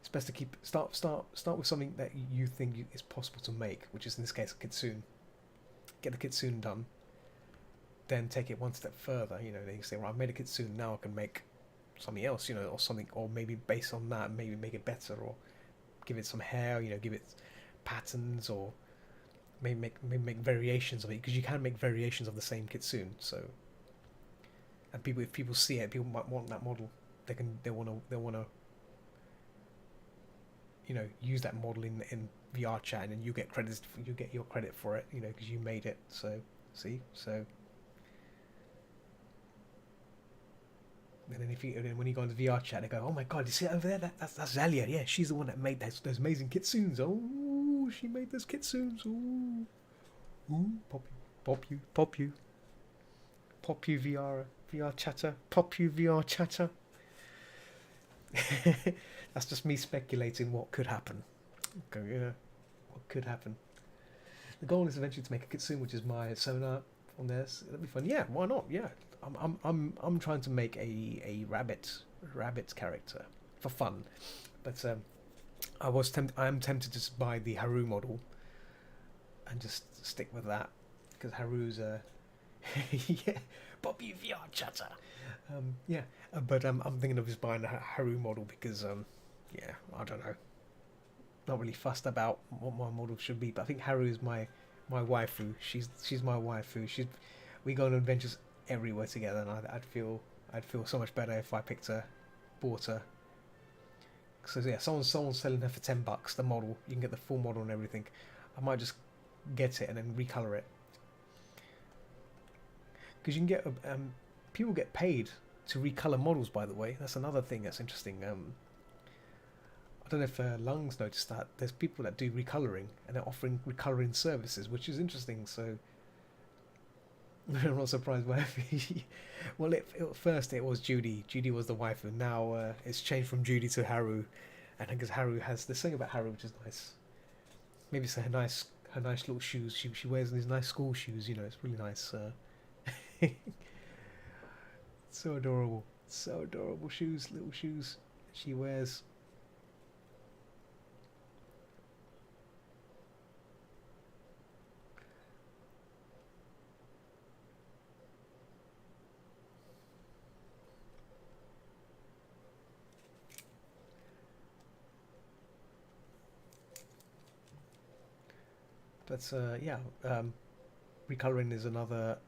it's best to start with something that you think is possible to make, which is in this case a kitsune. Get the kitsune done, then take it one step further. You know, then you say, well, I've made a kitsune, now I can make something else. You know, or something, or maybe based on that, maybe make it better, or give it some hair. You know, give it patterns, or maybe make variations of it, because you can make variations of the same kitsune. So, and if people see it, people might want that model. They want to you know, use that model in VR chat, and you get your credit for it, you know, because you made it. So see, so and then when you go into VR chat, they go, oh my god, you see it over there? That's Zalia. Yeah, she's the one that made those amazing kitsunes. Oh, she made those kitsunes. Ooh, pop you VR chatter, pop you VR chatter. That's just me speculating what could happen. Okay, yeah, what could happen. The goal is eventually to make a kitsune, which is my sonar on there. So that'd be fun. Yeah, why not? Yeah, I'm trying to make a rabbit character for fun, but I am tempted to just buy the Haru model and just stick with that, because Haru's yeah, Bobby VR chatter. But I'm thinking of just buying a Haru model, because yeah, I don't know, not really fussed about what my model should be, but I think Haru is my waifu. She's my waifu. We go on adventures everywhere together, and I'd feel so much better if I bought her. So yeah, someone's selling her for $10. The model, you can get the full model and everything. I might just get it and then recolor it, because you can get people get paid to recolor models. By the way, that's another thing that's interesting. I don't know if Lung's noticed that there's people that do recoloring, and they're offering recoloring services, which is interesting. So I'm not surprised by well, at first it was Judy. Judy was the wife, and now it's changed from Judy to Haru. And because Haru has this thing about Haru, which is nice. Maybe it's her nice little shoes. She wears these nice school shoes. You know, it's really nice. So adorable, so adorable shoes, little shoes she wears. But yeah, recoloring is another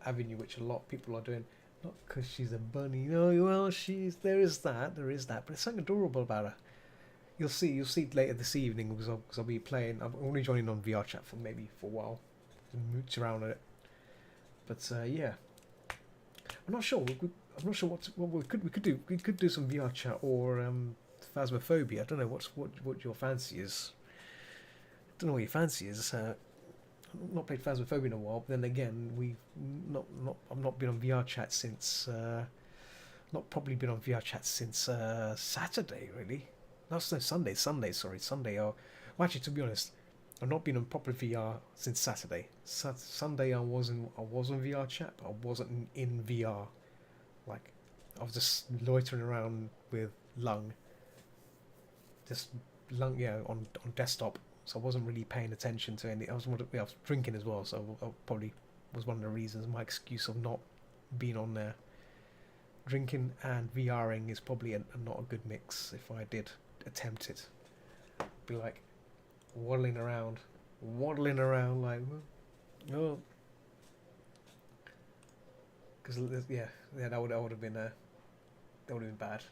avenue which a lot of people are doing. Not because she's a bunny. No, well, she's there is that, but it's something adorable about her. You'll see it later this evening because I'll be playing. I'm only joining on VR chat for maybe for a while, mooch around at it. But yeah, I'm not sure. I'm not sure what we could do. We could do some VR chat or Phasmophobia. I don't know what your fancy is. I don't know what your fancy is. I've not played Phasmophobia in a while, but then again, I've not been on VR chat since not probably been on VR chat since Saturday really. No, Sunday. Sorry, Sunday. Well, actually, to be honest, I've not been on proper VR since Saturday. Sunday I was on VR chat, but I wasn't in VR. Like I was just loitering around with Lung, just Lung, yeah, on desktop. So I wasn't really paying attention to any. I was drinking as well, so I probably was one of the reasons. My excuse of not being on there. Drinking and VRing is probably not a good mix. If I did attempt it, be like waddling around like oh, because yeah, that would have been bad,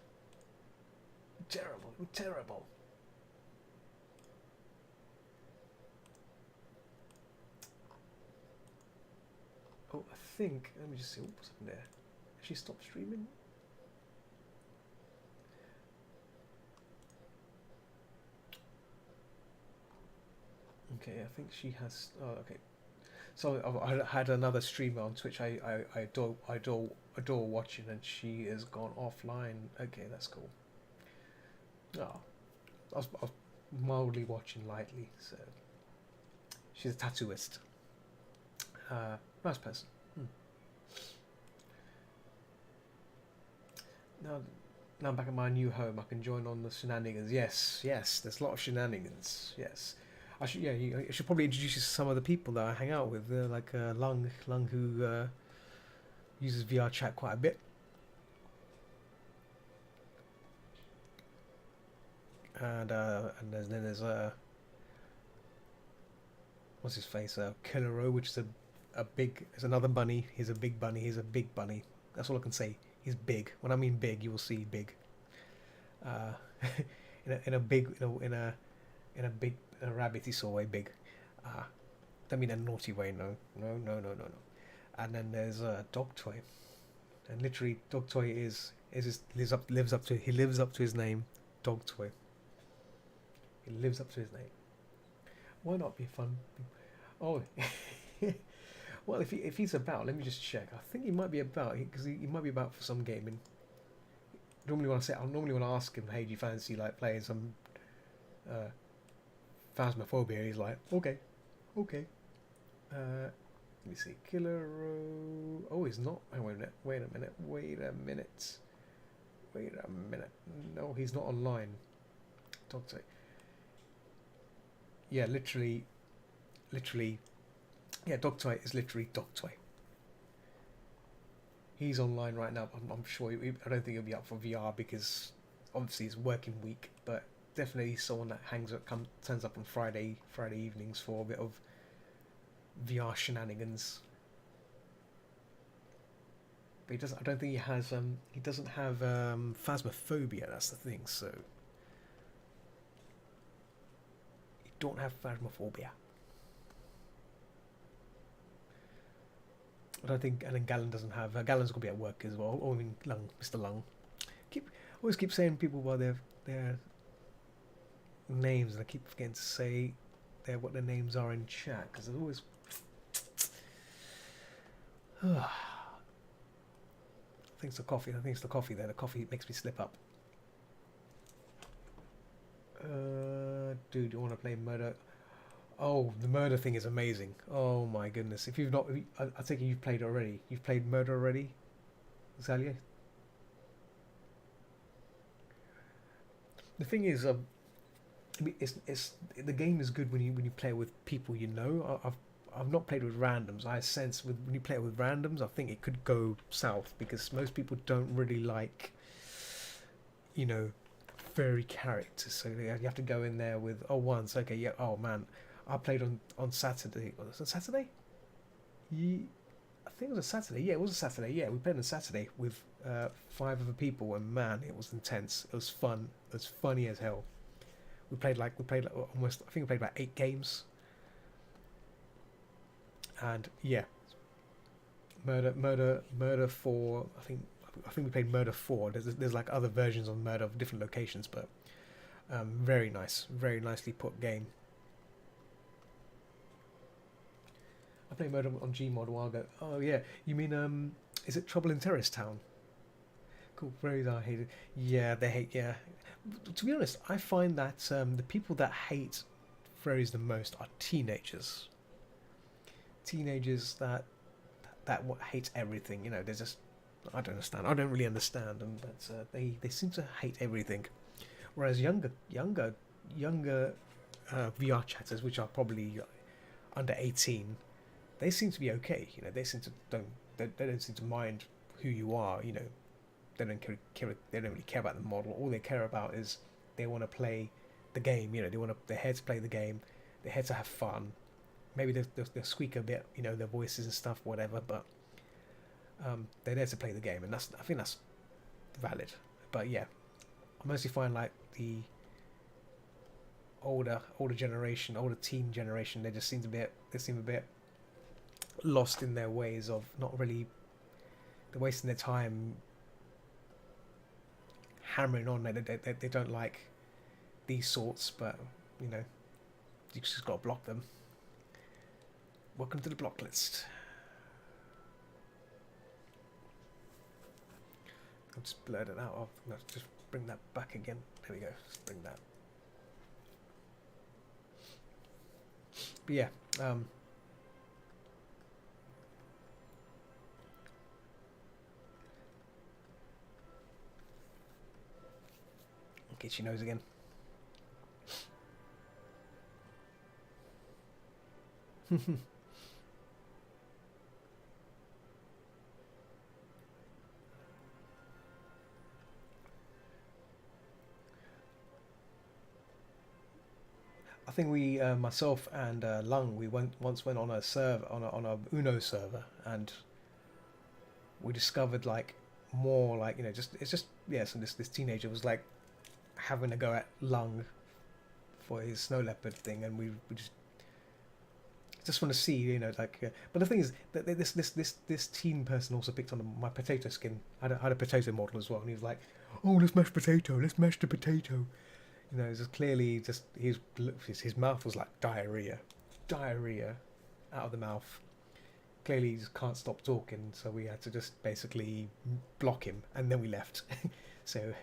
terrible. Oh, I think. Let me just see what's happened there. Has she stopped streaming? Okay, I think she has. Oh, okay. So I had another streamer on Twitch. I adore watching, and she has gone offline. Okay, that's cool. Oh, I was mildly watching lightly. So she's a tattooist. Nice person. Now, now I'm back at my new home. I can join on the shenanigans. Yes, there's a lot of shenanigans. Yes, I should probably introduce you to some of the people that I hang out with, like Lung, who uses VR chat quite a bit, and then there's what's his face, Killero, which is a big. There's another bunny. He's a big bunny. That's all I can say. He's big. When I mean big, you will see big. Uh, in a big in a big rabbity sort of way big. Don't mean a naughty way. No. And then there's Dog Toy, and literally Dog Toy lives up to his name, Dog Toy. He lives up to his name. Why not be fun? Oh, well, if he's about, let me just check. I think he might be about because he might be about for some gaming. I normally want to ask him, hey, do you fancy like playing some Phasmophobia? He's like, okay. Let me see, Killer. Oh, he's not. Oh, wait a minute. No, he's not online. Dog Toy. Yeah, literally. Yeah, Dog Toy is literally Dog Toy. He's online right now. I'm sure. I don't think he'll be up for VR because obviously it's working week, but definitely someone that turns up on Friday evenings for a bit of VR shenanigans. But he doesn't. I don't think he has. He doesn't have Phasmophobia. That's the thing. So you don't have Phasmophobia. I don't think, and then Gallon doesn't have. Gallon's gonna be at work as well. Oh, I mean, Mr. Lung. Always keep saying people by their names, and I keep forgetting to say what their names are in chat because there's always I think it's the coffee. I think it's the coffee there. The coffee makes me slip up. Dude, you want to play Murder? Oh, the murder thing is amazing. Oh my goodness. If you've not, I think you've played already. You've played Murder already, Zalia? The thing is, I mean, it's the game is good when you play with people you know. I've not played with randoms. I sense when you play with randoms, I think it could go south because most people don't really like, you know, furry characters. So you have to go in there with once okay, yeah, oh man, I played on Saturday. Was it Saturday? Yeah, I think it was a Saturday. Yeah, it was a Saturday. Yeah, we played on Saturday with five other people, and man, it was intense. It was fun. It was funny as hell. We played almost. I think we played about 8 games, and yeah, murder four. I think we played Murder Four. There's like other versions of Murder of different locations, but very nice, very nicely put game. I played Murder on Gmod a while ago. Oh yeah, you mean is it Trouble in Terrace Town? Cool, very I hate it. Yeah, they hate. Yeah, to be honest, I find that the people that hate furries the most are teenagers. Teenagers that hate everything. You know, they're just I don't understand. I don't really understand, and that's they seem to hate everything. Whereas younger VR chatters, which are probably under 18, they seem to be okay. You know, they seem to they don't seem to mind who you are. You know, they don't really care about the model. All they care about is they want to play the game. You know, they're here to play the game. They're here to have fun. Maybe they'll squeak a bit, you know, their voices and stuff, whatever. But they're there to play the game, and I think that's valid. But yeah, I mostly find like the older generation, older teen generation, they seem a bit lost in their ways of not really they're wasting their time hammering on. They don't like these sorts, but you know, you just got to block them. Welcome to the block list. I'll just blurt it out. I'll just bring that back again. There we go. Let's bring that. But yeah, itchy nose again. I think myself and Lung, we once went on a server on a Uno server, and we discovered like more like you know just it's just yeah. So this teenager was like having a go at Lung for his snow leopard thing, and we just want to see you know like. But the thing is that this teen person also picked on my potato skin. I had a potato model as well, and he was like, "Oh, let's mash potato. Let's mash the potato." You know, it's just clearly just his mouth was like diarrhea out of the mouth. Clearly, he just can't stop talking, so we had to just basically block him, and then we left. So,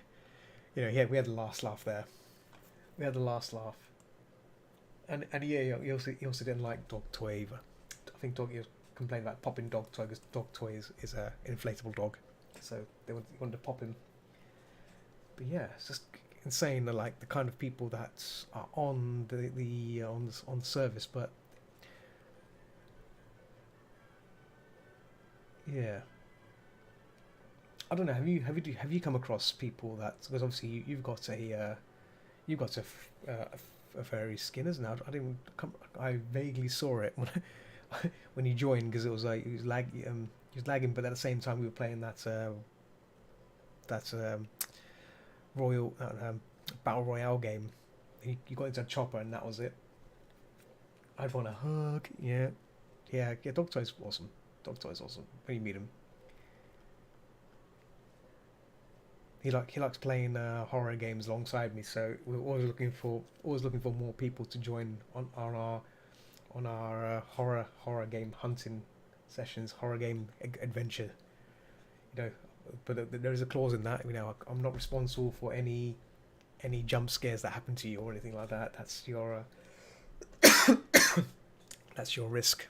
you know, yeah, we had the last laugh there. We had the last laugh, and yeah, he also didn't like dog toy either. I think he was complaining about popping dog toy because dog toy is a inflatable dog, so he wanted to pop him. But yeah, it's just insane like the kind of people that are on the on service. But yeah, I don't know, have you come across people that because obviously you've got a furry skin, isn't it? I didn't come I vaguely saw it when when you joined because it was like he was lagging, but at the same time we were playing that royal battle royale game. You got into a chopper and that was it. I'd want a hug. Yeah. Dog Toy's awesome. Dog Toy's awesome. When you meet him, he likes playing horror games alongside me. So we're always looking for more people to join on our horror game hunting sessions, horror game adventure. You know, but there is a clause in that. You know, I'm not responsible for any jump scares that happen to you or anything like that. That's your risk.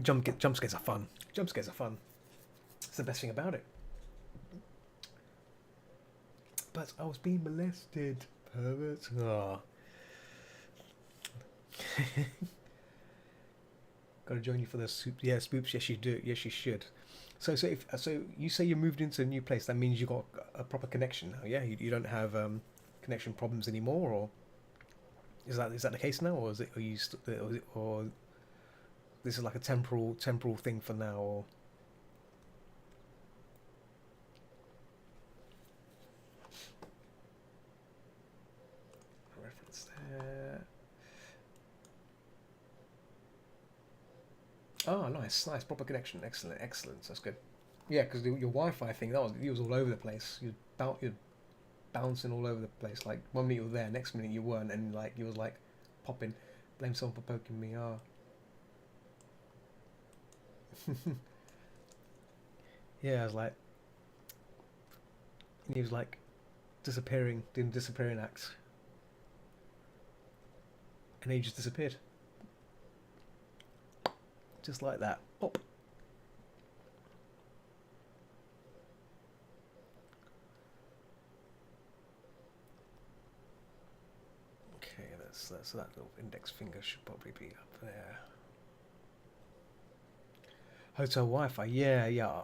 Jump scares are fun. Jump scares are fun. It's the best thing about it. But I was being molested, pervert. Oh. Got to join you for the soup. Yeah, spoops. Yes, you do. Yes, you should. So you say you moved into a new place. That means you got a proper connection now. Yeah, you don't have connection problems anymore, or is that the case now, or is it? Or this is like a temporal thing for now, or? Reference there. Oh, nice, proper connection, excellent. That's good. Yeah, because your Wi-Fi thing, it was all over the place. You're bouncing all over the place. Like 1 minute you were there, next minute you weren't, and like you was like popping. Blame someone for poking me. Ah. Yeah, I was like, he was like disappearing, doing disappearing acts, and he just disappeared, just like that. Pop. Okay, so that little index finger should probably be up there. Hotel Wi-Fi, yeah.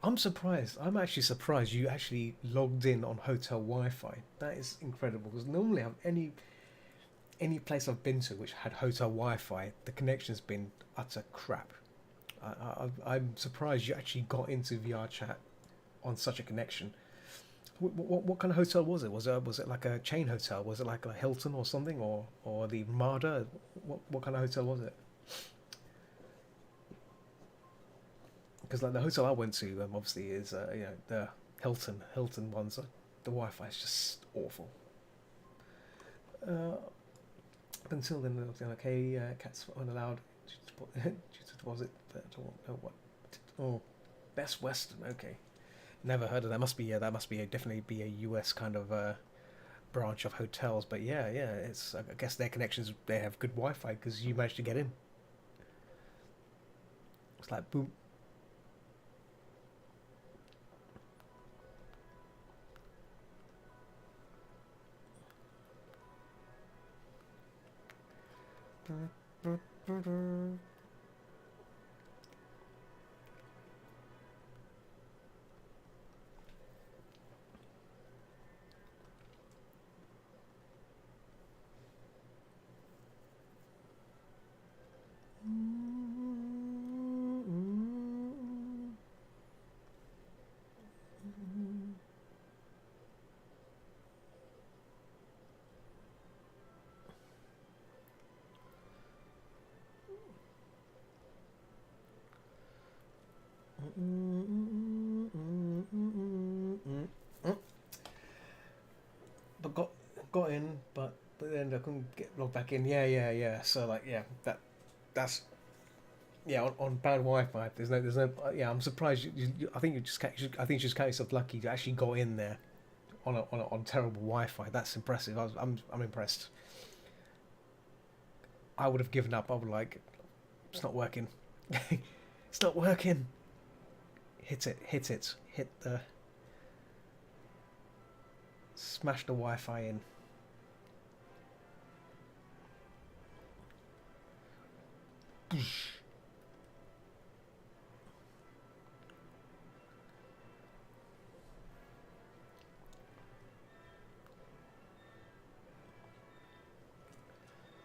I'm surprised. I'm actually surprised you actually logged in on hotel Wi-Fi. That is incredible because normally any place I've been to which had hotel Wi-Fi, the connection's been utter crap. I'm surprised you actually got into VR chat on such a connection. What kind of hotel was it? Was it like a chain hotel? Was it like a Hilton or something, or the Ramada? What kind of hotel was it? Because like the hotel I went to, obviously is the Hilton ones. The Wi-Fi is just awful. Until then, okay, cats were unallowed due to deposit. But I don't know what. Oh, Best Western. Okay, never heard of that. That must be definitely be a US kind of branch of hotels. But yeah, it's I guess their connections they have good Wi-Fi because you managed to get in. It's like boom. But got in, but then I couldn't get logged back in. Yeah. So like that's on bad Wi-Fi. There's no yeah. I'm surprised. I think I think you just count yourself lucky to actually got in there on terrible Wi-Fi. That's impressive. I'm impressed. I would have given up. I would like, it's not working. It's not working. Hit it. Hit the. Smash the Wi-Fi in.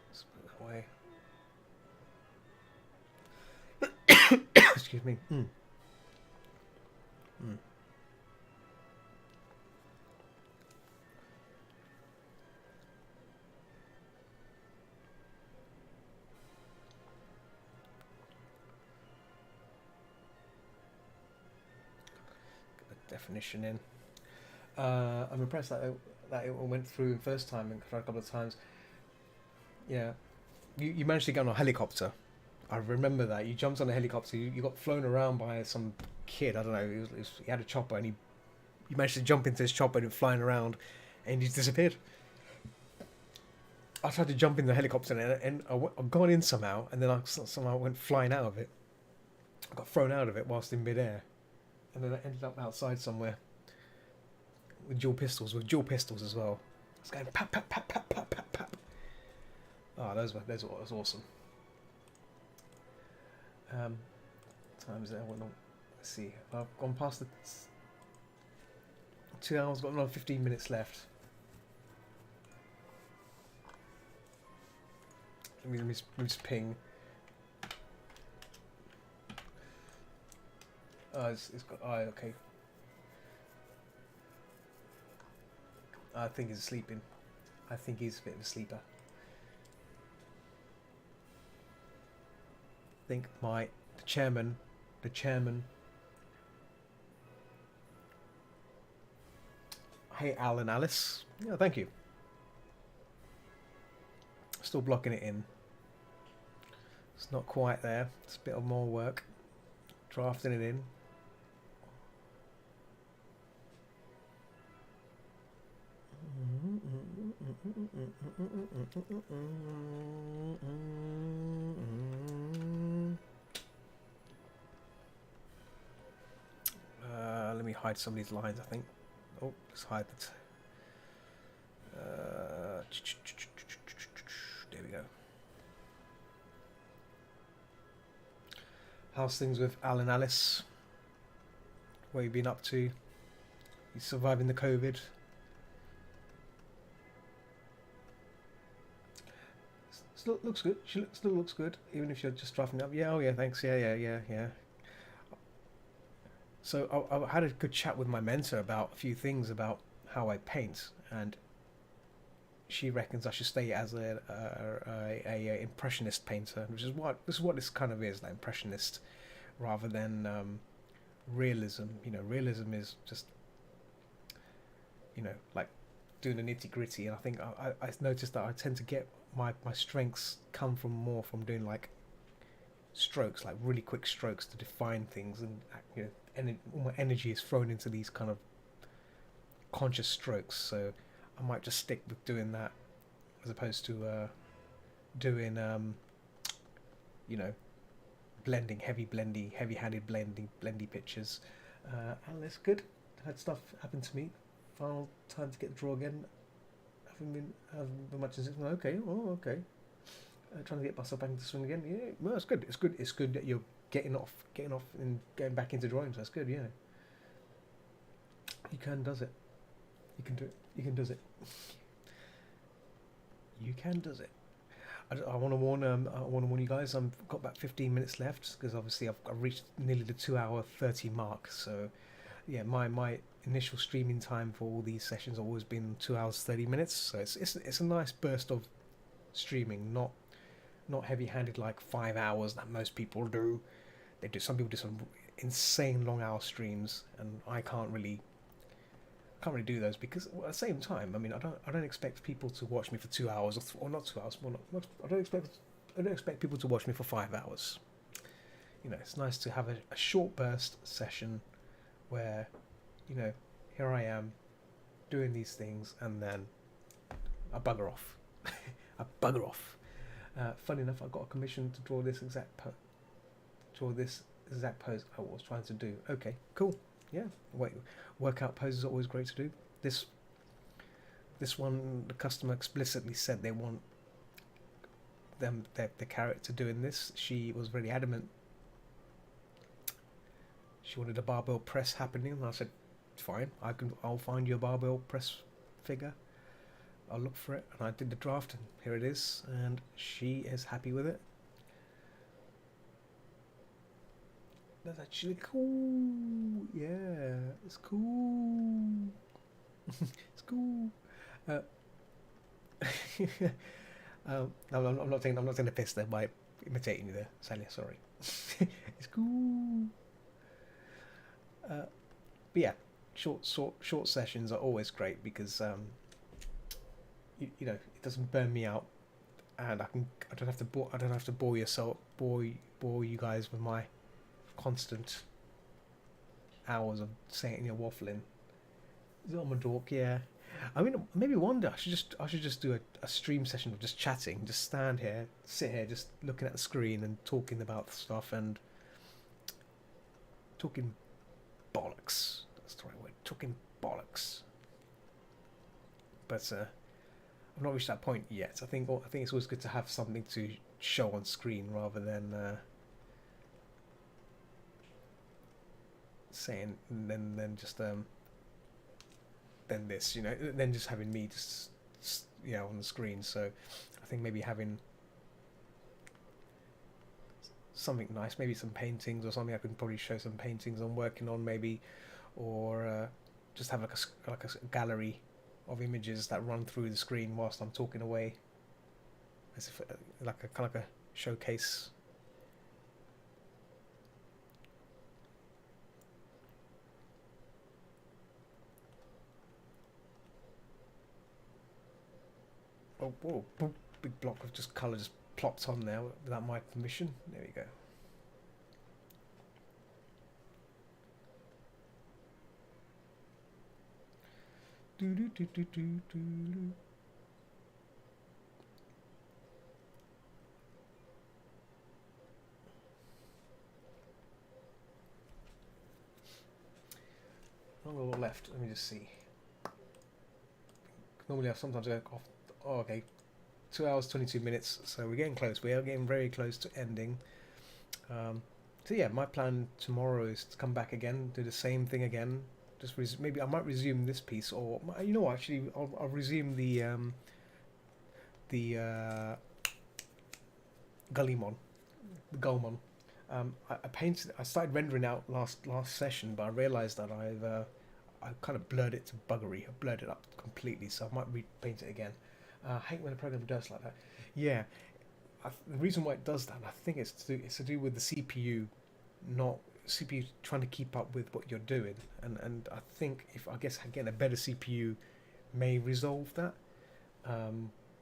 Let's put it away. Excuse me. Definition in. I'm impressed that it went through the first time and tried a couple of times. Yeah, you managed to get on a helicopter. I remember that you jumped on a helicopter. You got flown around by some kid. I don't know. He had a chopper, and you managed to jump into his chopper and flying around, and he disappeared. I tried to jump in the helicopter, and I got in somehow, and then I somehow went flying out of it. I got thrown out of it whilst in midair, and then I ended up outside somewhere with dual pistols as well. I was going pap pap pap pap pap pap pap. Oh, those was awesome. Times there. Let's see. I've gone past the 2 hours. Got another 15 minutes left. Let me just ping. It's got. Okay. I think he's sleeping. I think he's a bit of a sleeper. I think the chairman. Hey, Alan Alice. Yeah, thank you. Still blocking it in. It's not quite there. It's a bit of more work. Drafting it in. Let me hide some of these lines, I think. Oh, let's hide that. There we go. How's things with Alan Alice? What have you been up to? You surviving the COVID? Still looks good. Still looks good, even if you're just drafting up. Yeah, oh yeah, thanks. Yeah. So I had a good chat with my mentor about a few things about how I paint, and she reckons I should stay as a impressionist painter, which is what this kind of is, like impressionist, rather than realism. You know, realism is just, you know, like doing the nitty gritty, and I think I noticed that I tend to get my strengths come from more from doing like strokes, like really quick strokes to define things, and you know, all my energy is thrown into these kind of conscious strokes. So I might just stick with doing that as opposed to doing you know, heavy-handed blendy pictures. And that's good. Had stuff happen to me. Final time to get the draw again. Haven't been much in 6 months. Okay. Trying to get myself back into swing again. Yeah, well, it's good. It's good that you're getting off and getting back into drawings. That's good. Yeah. You can does it. You can do it. You can does it. You can does it. I want to warn you guys. I've got about 15 minutes left because obviously I've reached nearly the 2 hour 30 mark. So yeah, my initial streaming time for all these sessions have always been 2 hours 30 minutes. So it's a nice burst of streaming, not heavy-handed like 5 hours that most people do. Some people do some insane long hour streams, and I can't really do those because at the same time, I mean, I don't expect people to watch me for 2 hours or not 2 hours. Well, I don't expect people to watch me for 5 hours. You know, it's nice to have a short burst session where, you know, here I am doing these things, and then I bugger off. Funny enough, I got a commission to draw this exact pose I was trying to do. Okay, cool. Yeah, workout poses are always great to do. This one, the customer explicitly said they want the character doing this. She was very adamant. She wanted a barbell press happening, and I said, fine, I'll find you a barbell press figure. I'll look for it, and I did the draft, and here it is, and she is happy with it. That's actually cool. Yeah, it's cool. It's cool. I'm not taking the piss there by imitating you there, Sally. Sorry. It's cool. But yeah, short sessions are always great because you know, it doesn't burn me out and I don't have to bore you guys with my constant hours of saying, waffling. Is it on my dork? Yeah. I mean, maybe one day I should just do a stream session of just chatting, just sit here, just looking at the screen and talking about stuff and talking bollocks. That's the right word. Talking bollocks. But I've not reached that point yet. I think it's always good to have something to show on screen rather than saying then just then this, then just having me just on the screen. So I think maybe having something nice, maybe some paintings or something. I can probably show some paintings I'm working on, maybe, or just have like a gallery of images that run through the screen whilst I'm talking away, as if like a showcase. Oh, whoa, big block of just colour just plopped on there without my permission. There we go. Not a lot left. Let me just see. Normally, I sometimes go off. Oh, okay. 2 hours 22 minutes. So we're getting close. We are getting very close to ending. So yeah, my plan tomorrow is to come back again, do the same thing again. Just maybe I might resume this piece, or actually, I'll resume the Gullymon, the Gullmon. I started rendering out last session, but I realised that I kind of blurred it to buggery. I blurred it up completely, so I might repaint it again. I hate when a program does like that. Yeah, the reason why it does that, I think it's to do with the CPU, not CPU trying to keep up with what you're doing, and I think if getting a better CPU may resolve that.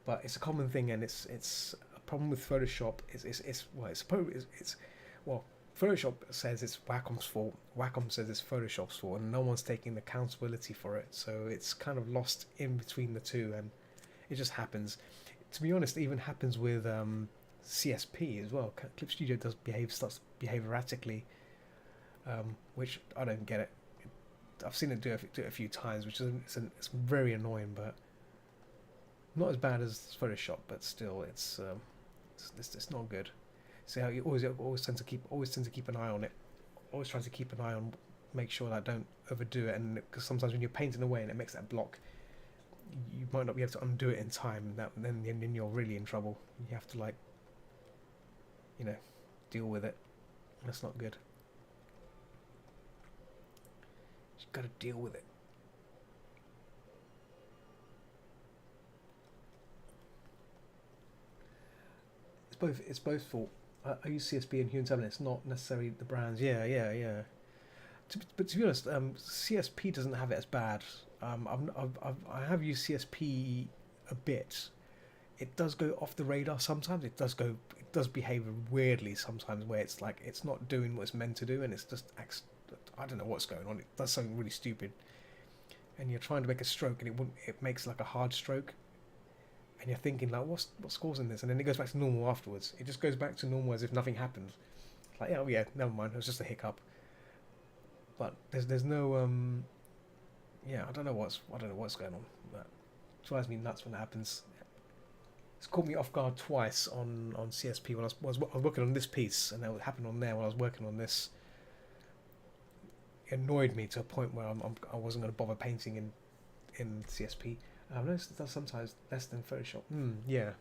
But it's a common thing, and it's a problem with Photoshop. Photoshop says it's Wacom's fault. Wacom says it's Photoshop's fault, and no one's taking accountability for it. So it's kind of lost in between the two, and it just happens. To be honest, it even happens with CSP as well. Clip Studio starts to behave erratically, which I don't get it. I've seen it do it a few times, which it's very annoying, but not as bad as Photoshop. But still, it's not good. So you always tend to keep an eye on it. Always trying to keep an eye on, make sure that I don't overdo it. And because sometimes when you're painting away and it makes that block, you might not be able to undo it in time. Then you're really in trouble. You have to deal with it. That's not good. You've got to deal with it. It's both fault. I use CSP and Human 7. It's not necessarily the brands. Yeah. But to be honest, CSP doesn't have it as bad. I have used CSP a bit. It does go off the radar sometimes. It does behave weirdly sometimes, where it's like it's not doing what it's meant to do, and it's just I don't know what's going on. It does something really stupid, and you're trying to make a stroke, and it makes like a hard stroke, and you're thinking like, what's causing this? And then it goes back to normal afterwards. It just goes back to normal as if nothing happened. It's like, oh yeah, never mind. It was just a hiccup. But there's no I don't know what's going on. That drives me nuts when it happens. It's caught me off guard twice on CSP when I was working on this piece, and that happened on there when I was working on this. It annoyed me to a point where I wasn't going to bother painting in CSP. I've noticed it does sometimes less than Photoshop. Yeah.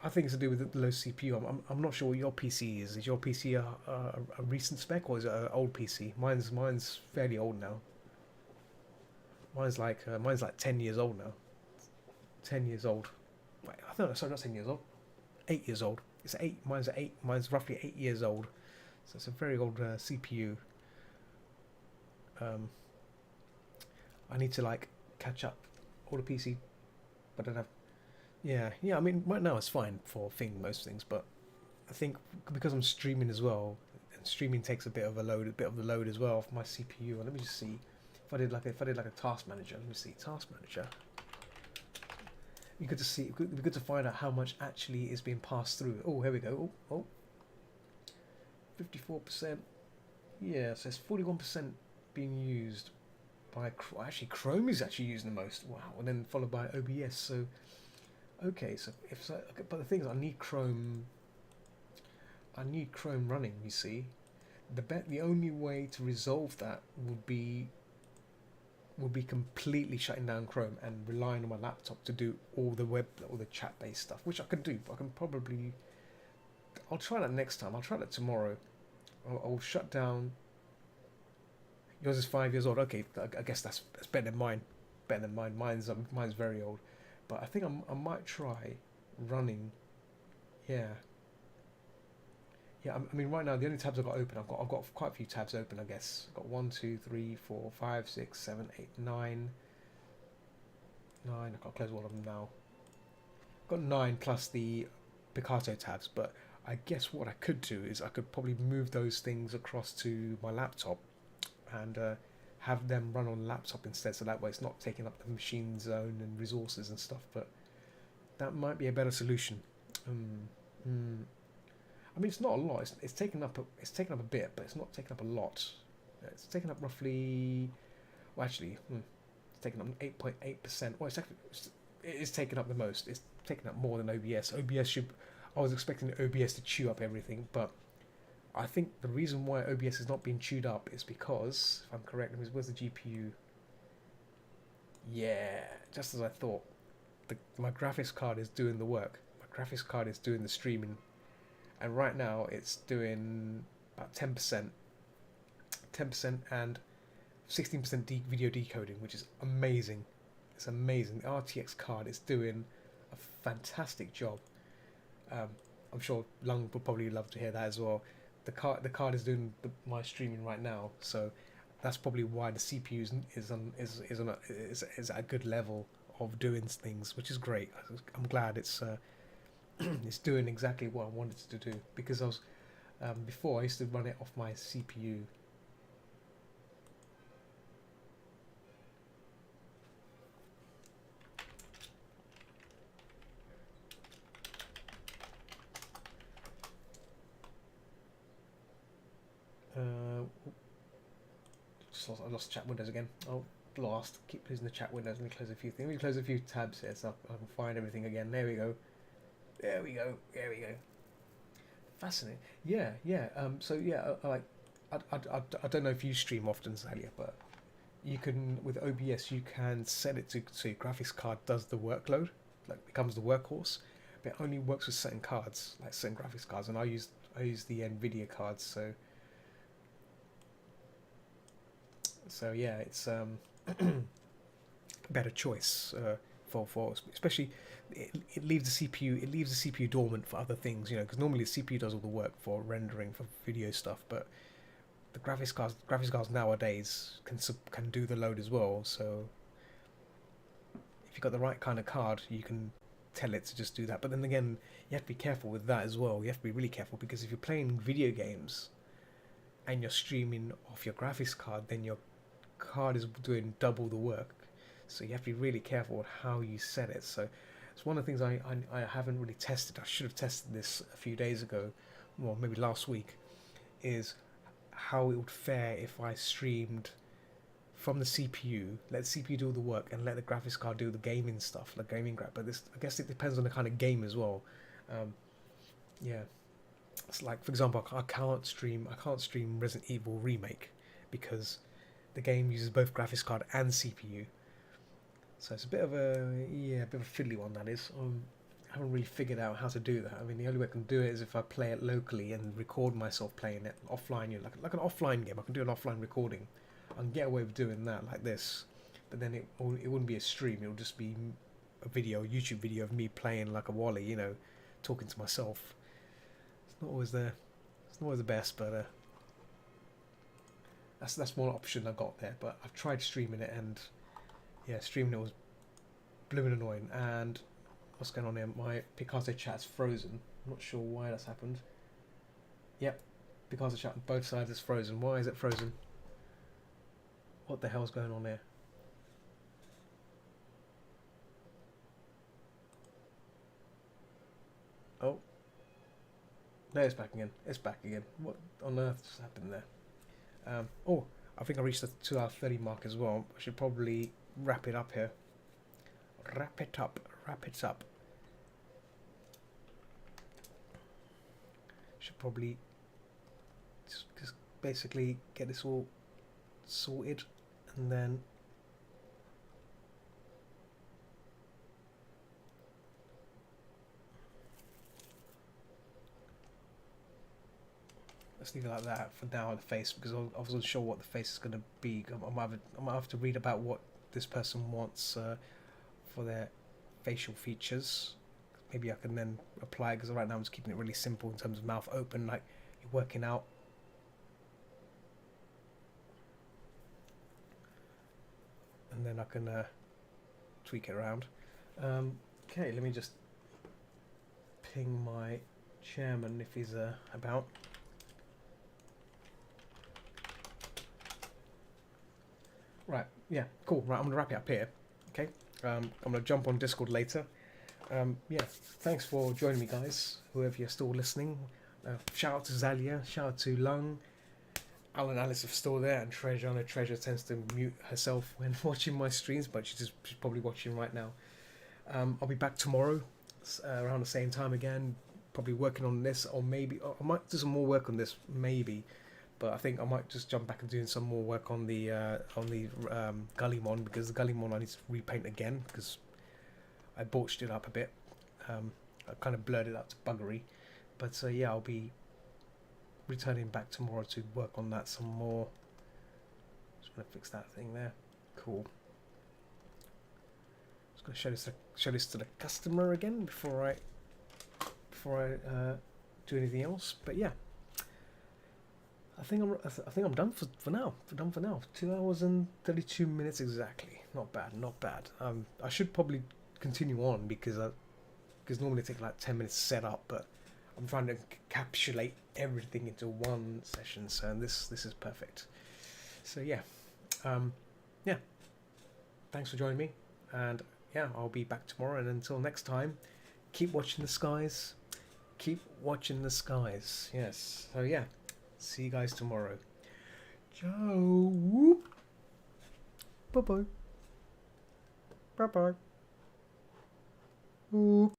I think it's to do with the low CPU. I'm not sure what your PC is. Is your PC a recent spec, or is it an old PC? Mine's fairly old now. Mine's like 10 years old now. 10 years old. Wait, sorry, not 10 years old. 8 years old. It's 8. Mine's 8. Mine's roughly 8 years old. So it's a very old CPU. I need to catch up all the PC, but I don't have Yeah. I mean, right now it's fine for most things, but I think because I'm streaming as well, and streaming takes a bit of the load as well for my CPU. And let me just see if I did like a task manager. Let me see task manager. It'd be good to see. It'd be good to find out how much actually is being passed through. Oh, here we go. 54%. Yeah, so it's 41% being used by actually Chrome is actually using the most. Wow, and then followed by OBS. So okay, so if so, okay, but the thing is, I need Chrome running. You see, the only way to resolve that would be completely shutting down Chrome and relying on my laptop to do all the chat based stuff, which I can do. But I can probably I'll try that next time. I'll try that tomorrow. I'll shut down. Yours is 5 years old. Okay, I guess that's better than mine. Better than mine. Mine's very old, but I think I might try running. Yeah, yeah. I mean, right now the only tabs I've got open, I've got quite a few tabs open. I guess I've got 1, 2, 3, 4, 5, 6, 7, 8, 9, 9. I can't close all of them now. I've got 9 plus the Picasso tabs, but I guess what I could do is I could probably move those things across to my laptop and have them run on laptop instead, so that way it's not taking up the machine's own and resources and stuff. But that might be a better solution. Um, mm, I mean, it's not a lot. It's taken up a bit, but it's not taken up a lot. It's taken up roughly. Well, actually, it's taken up 8.8%. Well, it is taken up the most. It's taken up more than OBS. OBS should. I was expecting OBS to chew up everything, but I think the reason why OBS is not being chewed up is because, if I'm correct, where's the GPU? Yeah, just as I thought. My graphics card is doing the work. My graphics card is doing the streaming, and right now it's doing about 10% and 16% video decoding, which is amazing. It's amazing. The RTX card is doing a fantastic job. Um, I'm sure Lung would probably love to hear that as well. The card is doing my streaming right now, so that's probably why the CPU is at a good level of doing things, which is great. I'm glad it's doing exactly what I wanted it to do, because before I used to run it off my CPU. Uh, I lost chat windows again. Oh, lost. Keep losing the chat windows. Let me close a few things. Let me close a few tabs here so I can find everything again. There we go. There we go. There we go. Fascinating. Yeah, yeah. So yeah, I don't know if you stream often, Zalia, but you can with OBS you can set it to so your graphics card does the workload, like becomes the workhorse, but it only works with certain cards, like certain graphics cards, and I use the Nvidia cards, so yeah, it's better choice for especially it leaves the CPU dormant for other things, because normally the CPU does all the work for rendering for video stuff, but the graphics cards nowadays can do the load as well. So if you've got the right kind of card, you can tell it to just do that. But then again, you have to be careful with that as well. You have to be really careful, because if you're playing video games and you're streaming off your graphics card, then your card is doing double the work. So you have to be really careful with how you set it. So it's one of the things I haven't really tested. I should have tested this a few days ago, well, maybe last week, is how it would fare if I streamed from the CPU, let the CPU do all the work, and let the graphics card do the gaming stuff, like gaming grab. But this, I guess, it depends on the kind of game as well. Um, yeah, it's like, for example, I can't stream Resident Evil Remake because the game uses both graphics card and CPU. So it's a bit of a fiddly one, that is. I haven't really figured out how to do that. I mean, the only way I can do it is if I play it locally and record myself playing it offline. Like an offline game. I can do an offline recording. I can get away with doing that like this, but then it wouldn't be a stream. It would just be a YouTube video of me playing like a Wally, talking to myself. It's not always the It's not always the best, but that's one option I got there. But I've tried streaming it, and yeah, streaming it was blooming annoying. And what's going on here? My Picasso chat's frozen. I'm not sure why that's happened. Yep, Picasso chat on both sides is frozen. Why is it frozen? What the hell's going on here? Oh. No, it's back again. It's back again. What on earth just happened there? Oh, I think I reached the 2 hour 30 mark as well. I should probably wrap it up here. Wrap it up. Wrap it up. Should probably just basically get this all sorted and then let's leave it like that for now. The face, because I wasn't sure what the face is going to be. I might have to read about what this person wants for their facial features. Maybe I can then apply, because right now I'm just keeping it really simple in terms of mouth open, like you're working out. And then I can tweak it around. Okay, let me just ping my chairman if he's about. Right, yeah, cool. Right, I'm going to wrap it up here. Okay, I'm going to jump on Discord later. Yeah, thanks for joining me, guys, whoever you're still listening. Shout out to Zalia, shout out to Lung, Alan and Alice are still there, and Treasure. I know Treasure tends to mute herself when watching my streams, but she's probably watching right now. I'll be back tomorrow around the same time again, probably working on this, or maybe I might do some more work on this, maybe. But I think I might just jump back and doing some more work on the Gullymon, because the Gullymon I need to repaint again because I botched it up a bit. I kind of blurred it out to buggery. But yeah, I'll be returning back tomorrow to work on that some more. Just going to fix that thing there. Cool. Just going to show this to the customer again before I do anything else. But yeah, I think I'm done for now. 2 hours and 32 minutes exactly. Not bad, not bad. I should probably continue on because normally it takes like 10 minutes to set up, but I'm trying to encapsulate everything into one session, so this is perfect. So yeah, yeah. Thanks for joining me, and yeah, I'll be back tomorrow. And until next time, keep watching the skies. Keep watching the skies. Yes. So yeah, see you guys tomorrow. Ciao. Bye bye. Bye bye. Ooh.